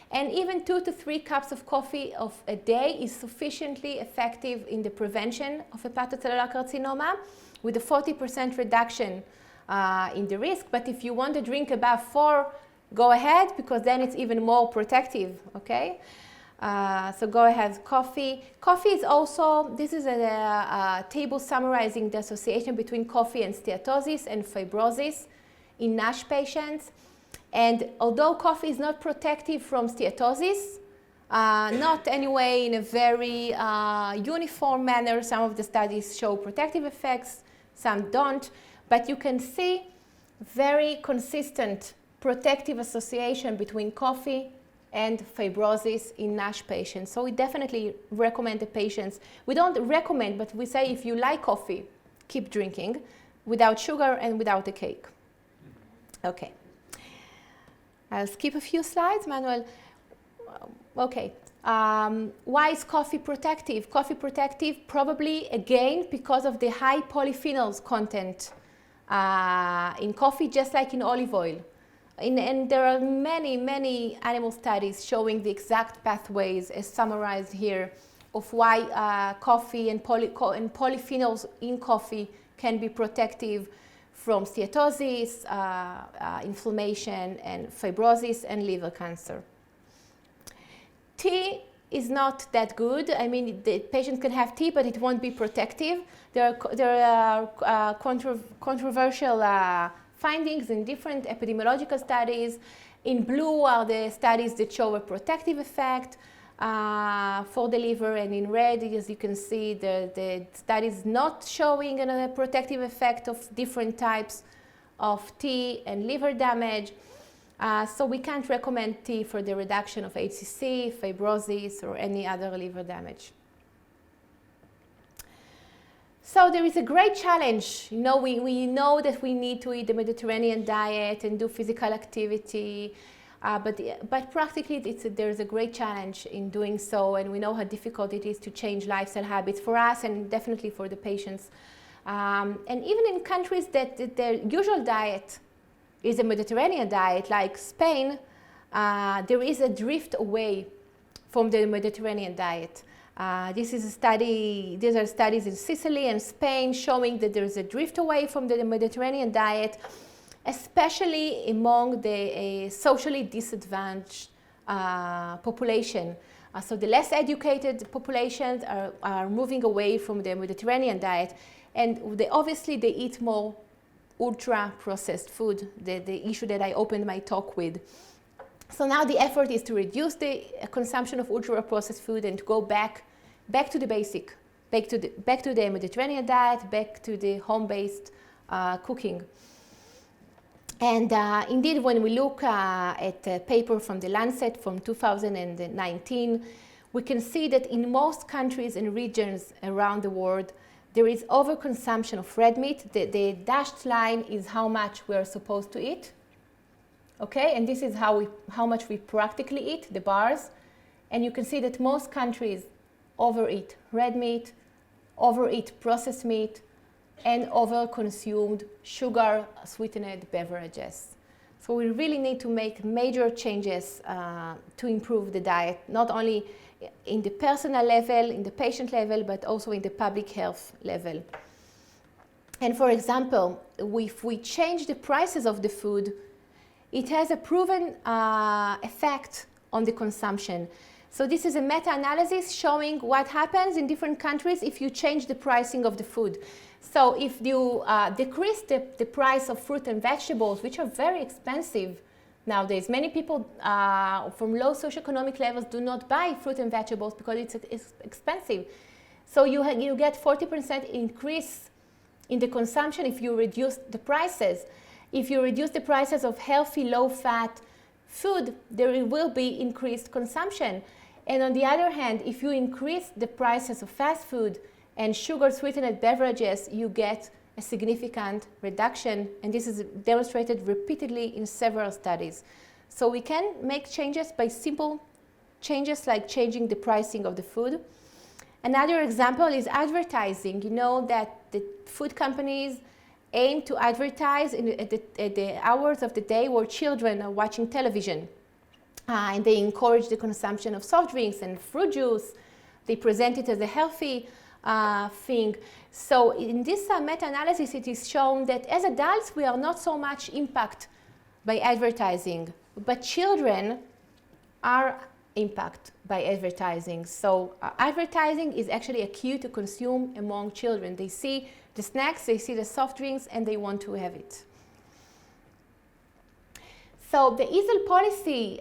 And even 2 to 3 cups of coffee a day is sufficiently effective in the prevention of hepatocellular carcinoma with a 40% reduction in the risk. But if you want to drink above 4, go ahead, because then it's even more protective, okay? So go ahead, coffee. Coffee is also, this is a table summarizing the association between coffee and steatosis and fibrosis in NASH patients. And although coffee is not protective from steatosis, not anyway in a very uniform manner, some of the studies show protective effects, some don't, but you can see very consistent protective association between coffee and fibrosis in NASH patients. So we definitely recommend the patients. We don't recommend, but we say if you like coffee, keep drinking without sugar and without the cake. Okay. I'll skip a few slides, Manuel. Okay. Why is coffee protective? Coffee protective probably, again, because of the high polyphenols content in coffee, just like in olive oil. And there are many, many animal studies showing the exact pathways as summarized here of why coffee and polyphenols in coffee can be protective from steatosis, inflammation, and fibrosis, and liver cancer. Tea is not that good. I mean, the patient can have tea, but it won't be protective. There are controversial findings in different epidemiological studies. In blue are the studies that show a protective effect. for the liver, and in red, as you can see, the study is not showing a protective effect of different types of tea and liver damage. So we can't recommend tea for the reduction of HCC, fibrosis, or any other liver damage. So there is a great challenge. You know, we know that we need to eat the Mediterranean diet and do physical activity, but practically there's a great challenge in doing so, and we know how difficult it is to change lifestyle habits for us and definitely for the patients. And even in countries that their usual diet is a Mediterranean diet, like Spain, there is a drift away from the Mediterranean diet. These are studies in Sicily and Spain showing that there is a drift away from the Mediterranean diet, especially among the socially disadvantaged population. So the less educated populations are moving away from the Mediterranean diet, and obviously they eat more ultra-processed food, the issue that I opened my talk with. So now the effort is to reduce the consumption of ultra-processed food and to go back to the basic, back to the Mediterranean diet, back to the home-based cooking. And indeed, when we look at a paper from the Lancet from 2019, we can see that in most countries and regions around the world, there is overconsumption of red meat. The dashed line is how much we are supposed to eat. Okay, and this is how much we practically eat, the bars. And you can see that most countries overeat red meat, overeat processed meat, and overconsumed sugar-sweetened beverages. So we really need to make major changes to improve the diet, not only in the personal level, in the patient level, but also in the public health level. And for example, if we change the prices of the food, it has a proven effect on the consumption. So this is a meta-analysis showing what happens in different countries if you change the pricing of the food. So if you decrease the price of fruit and vegetables, which are very expensive nowadays, many people from low socioeconomic levels do not buy fruit and vegetables because it's expensive. So you get 40% increase in the consumption if you reduce the prices. If you reduce the prices of healthy, low-fat food, there will be increased consumption. And on the other hand, if you increase the prices of fast food and sugar-sweetened beverages, you get a significant reduction. And this is demonstrated repeatedly in several studies. So we can make changes by simple changes like changing the pricing of the food. Another example is advertising. You know that the food companies aim to advertise at the hours of the day where children are watching television. And they encourage the consumption of soft drinks and fruit juice. They present it as a healthy thing. So in this meta-analysis, it is shown that as adults, we are not so much impacted by advertising, but children are impacted by advertising. So advertising is actually a cue to consume among children. They see the snacks, they see the soft drinks, and they want to have it. So the EASL policy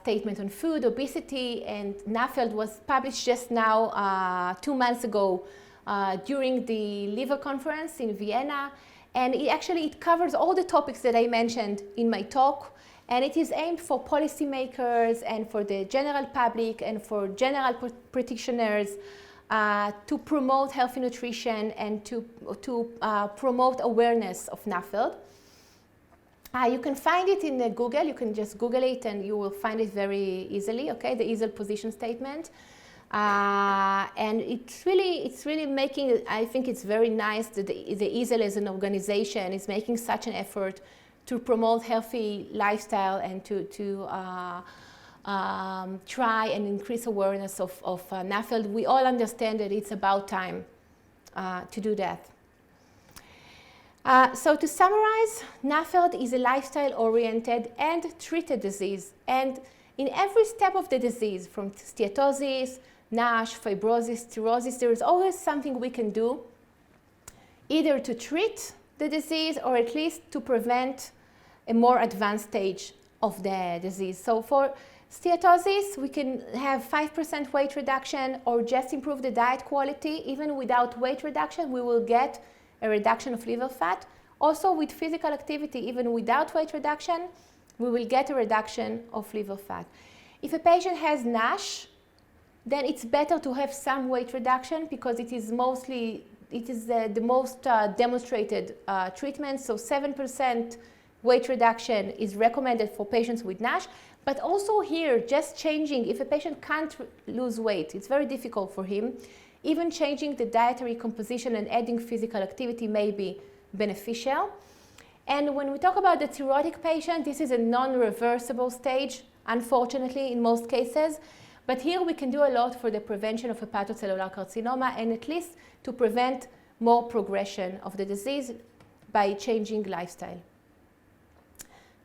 statement on food, obesity, and NAFLD was published just now 2 months ago during the liver conference in Vienna. And it covers all the topics that I mentioned in my talk. And it is aimed for policymakers and for the general public and for general practitioners to promote healthy nutrition and to promote awareness of NAFLD. You can find it in Google. You can just Google it and you will find it very easily, okay, the EASL position statement. And it's really making, I think it's very nice that the EASL as an organization is making such an effort to promote healthy lifestyle and to try and increase awareness of NAFLD. We all understand that it's about time to do that. So to summarize, NAFLD is a lifestyle-oriented and treated disease. And in every step of the disease, from steatosis, NASH, fibrosis, cirrhosis, there is always something we can do, either to treat the disease or at least to prevent a more advanced stage of the disease. So for Steatosis, we can have 5% weight reduction or just improve the diet quality. Even without weight reduction, we will get a reduction of liver fat. Also with physical activity, even without weight reduction, we will get a reduction of liver fat. If a patient has NASH, then it's better to have some weight reduction because it is the most demonstrated treatment. So 7% weight reduction is recommended for patients with NASH. But also here, just changing, if a patient can't lose weight, it's very difficult for him, even changing the dietary composition and adding physical activity may be beneficial. And when we talk about the cirrhotic patient, this is a non-reversible stage, unfortunately, in most cases. But here we can do a lot for the prevention of hepatocellular carcinoma and at least to prevent more progression of the disease by changing lifestyle.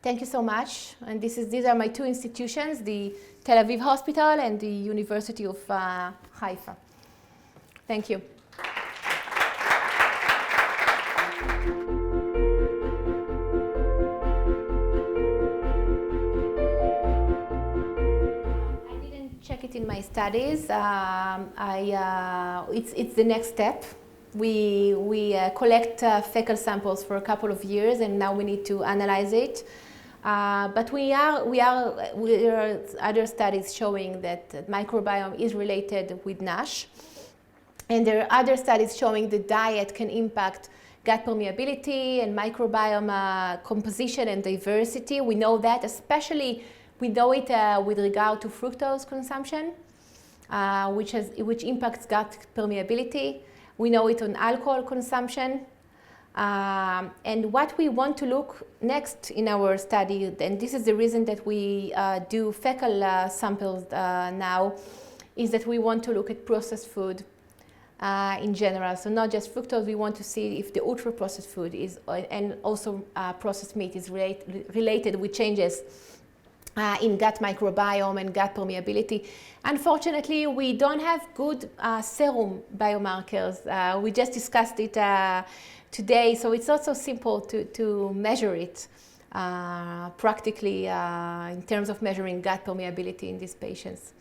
Thank you so much. And these are my two institutions, the Tel Aviv Hospital and the University of Haifa. Thank you. I didn't check it in my studies. It's the next step. We collect fecal samples for a couple of years, and now we need to analyze it. But there are other studies showing that microbiome is related with NASH. And there are other studies showing the diet can impact gut permeability and microbiome composition and diversity. We know that, especially we know it with regard to fructose consumption, which impacts gut permeability. We know it on alcohol consumption. And what we want to look next in our study, and this is the reason that we do fecal samples now, is that we want to look at processed food in general. So not just fructose, we want to see if the ultra-processed food is, and also processed meat is related with changes in gut microbiome and gut permeability. Unfortunately, we don't have good serum biomarkers. We just discussed it today, so it's not so simple to measure it practically in terms of measuring gut permeability in these patients.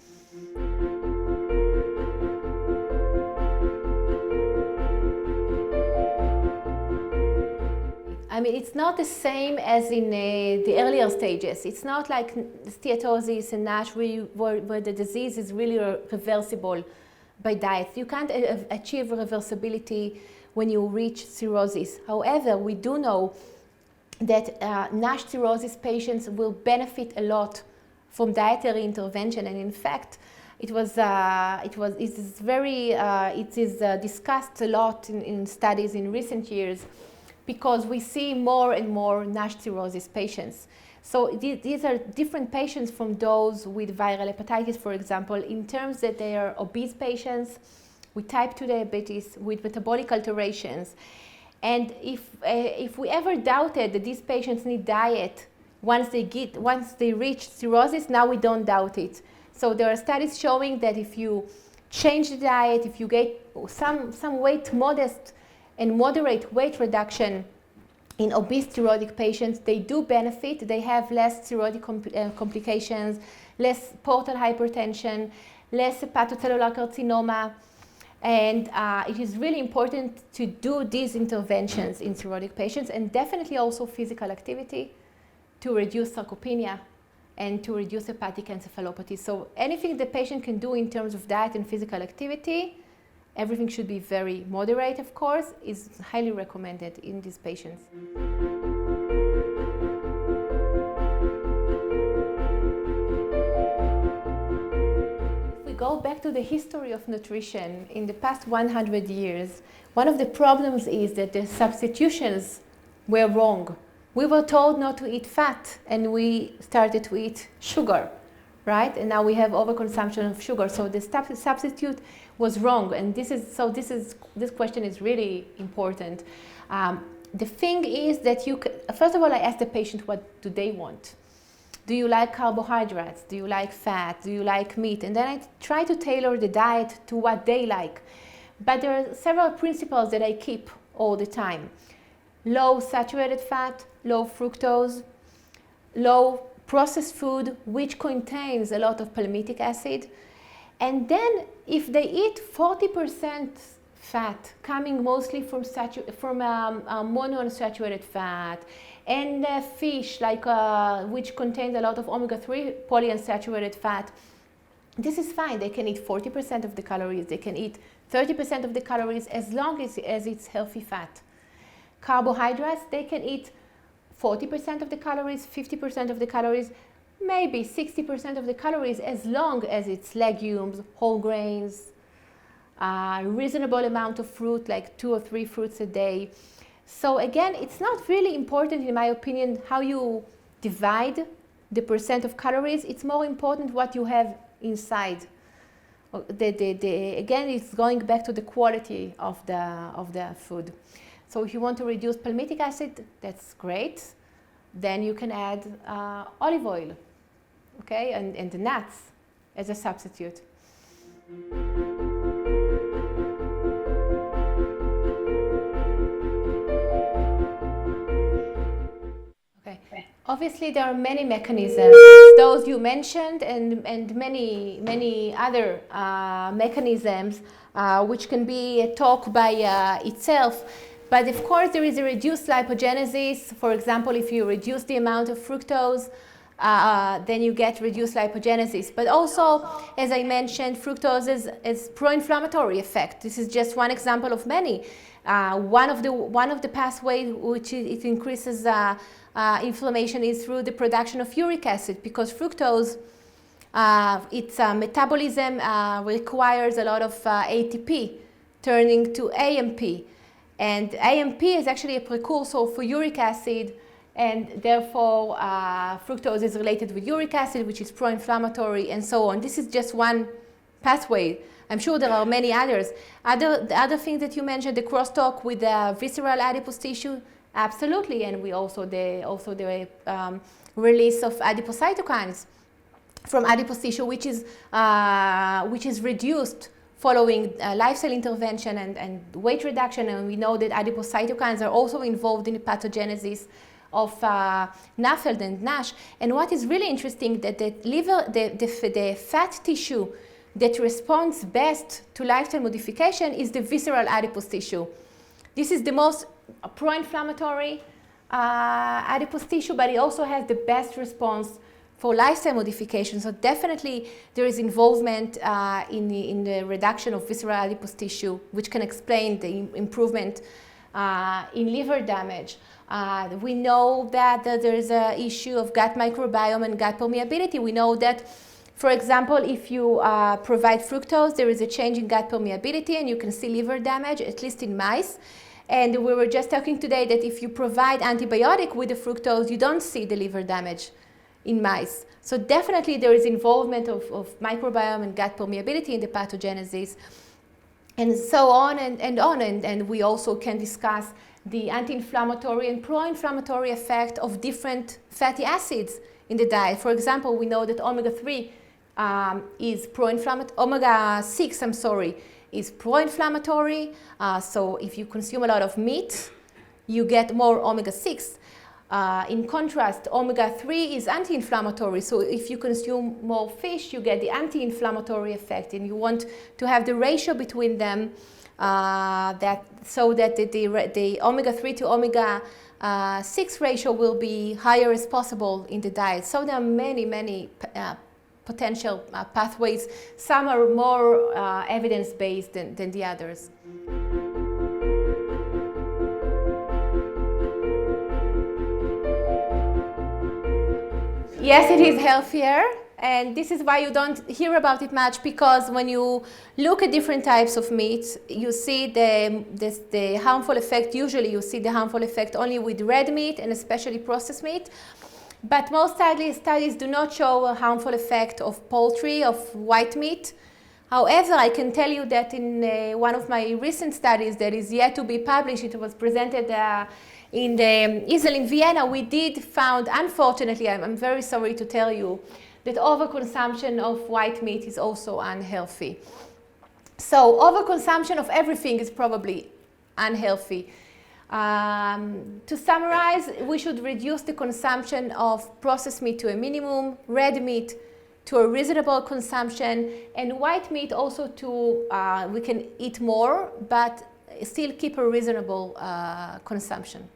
I mean, it's not the same as in the earlier stages. It's not like steatosis and NASH where the disease is really reversible by diet. You can't achieve reversibility when you reach cirrhosis. However, we do know that NASH cirrhosis patients will benefit a lot from dietary intervention, and in fact, it is discussed a lot in studies in recent years, because we see more and more NASH cirrhosis patients. So these are different patients from those with viral hepatitis, for example, in terms that they are obese patients with type 2 diabetes, with metabolic alterations. And if we ever doubted that these patients need diet once they reach cirrhosis, now we don't doubt it. So there are studies showing that if you change the diet, if you get some weight modest and moderate weight reduction in obese cirrhotic patients, they do benefit. They have less cirrhotic complications, less portal hypertension, less hepatocellular carcinoma. And it is really important to do these interventions in cirrhotic patients, and definitely also physical activity to reduce sarcopenia and to reduce hepatic encephalopathy. So anything the patient can do in terms of diet and physical activity, everything should be very moderate, of course, is highly recommended in these patients. If we go back to the history of nutrition in the past 100 years, one of the problems is that the substitutions were wrong. We were told not to eat fat, and we started to eat sugar, right? And now we have overconsumption of sugar. So the substitute was wrong, and this question is really important. The thing is that first of all, I ask the patient, what do they want? Do you like carbohydrates? Do you like fat? Do you like meat? And then I try to tailor the diet to what they like. But there are several principles that I keep all the time. Low saturated fat, low fructose, low processed food which contains a lot of palmitic acid. And then if they eat 40% fat, coming mostly from monounsaturated fat, and fish which contains a lot of omega-3 polyunsaturated fat, this is fine. They can eat 40% of the calories. They can eat 30% of the calories as long as it's healthy fat. Carbohydrates, they can eat 40% of the calories, 50% of the calories, maybe 60% of the calories as long as it's legumes, whole grains, reasonable amount of fruit, like 2 or 3 fruits a day. So again, it's not really important, in my opinion, how you divide the percent of calories. It's more important what you have inside. Again, it's going back to the quality of the food. So if you want to reduce palmitic acid, that's great. Then you can add olive oil, okay, and the nuts as a substitute. Obviously, there are many mechanisms, those you mentioned, and many other mechanisms which can be talked by itself. But of course, there is a reduced lipogenesis. For example, if you reduce the amount of fructose, then you get reduced lipogenesis. But also, as I mentioned, fructose is pro-inflammatory effect. This is just one example of many. One of the pathways which it increases inflammation is through the production of uric acid, because fructose, its metabolism requires a lot of ATP turning to AMP. And AMP is actually a precursor for uric acid, and therefore fructose is related with uric acid, which is pro-inflammatory, and so on. This is just one pathway. I'm sure there are many others. The other thing that you mentioned, the crosstalk with the visceral adipose tissue, absolutely, and we also the release of adipocytokines from adipose tissue, which is reduced following lifestyle intervention and weight reduction, and we know that adipocytokines are also involved in the pathogenesis of NAFLD and NASH. And what is really interesting, that the fat tissue that responds best to lifestyle modification is the visceral adipose tissue. This is the most pro-inflammatory adipose tissue, but it also has the best response for lifestyle modification. So definitely there is involvement in the reduction of visceral adipose tissue, which can explain the improvement in liver damage. We know that there is an issue of gut microbiome and gut permeability. We know that, for example, if you provide fructose, there is a change in gut permeability, and you can see liver damage, at least in mice. And we were just talking today that if you provide antibiotic with the fructose, you don't see the liver damage in mice. So definitely there is involvement of microbiome and gut permeability in the pathogenesis, and so on and on. And we also can discuss the anti-inflammatory and pro-inflammatory effect of different fatty acids in the diet. For example, we know that omega-3 is pro-inflammatory, omega-6, I'm sorry, is pro-inflammatory. So if you consume a lot of meat, you get more omega-6. In contrast, omega-3 is anti-inflammatory. So if you consume more fish, you get the anti-inflammatory effect. And you want to have the ratio between them so that the omega-3 to omega-6 ratio will be higher as possible in the diet. So there are many potential pathways. Some are more evidence-based than the others. Yes, it is healthier, and this is why you don't hear about it much, because when you look at different types of meat, you see the harmful effect. Usually you see the harmful effect only with red meat, and especially processed meat. But most studies do not show a harmful effect of poultry, of white meat. However, I can tell you that in one of my recent studies that is yet to be published, it was presented in the ISL in Vienna, we did found, unfortunately, I'm very sorry to tell you, that overconsumption of white meat is also unhealthy. So overconsumption of everything is probably unhealthy. To summarize, we should reduce the consumption of processed meat to a minimum, red meat to a reasonable consumption, and white meat also to, we can eat more, but still keep a reasonable consumption.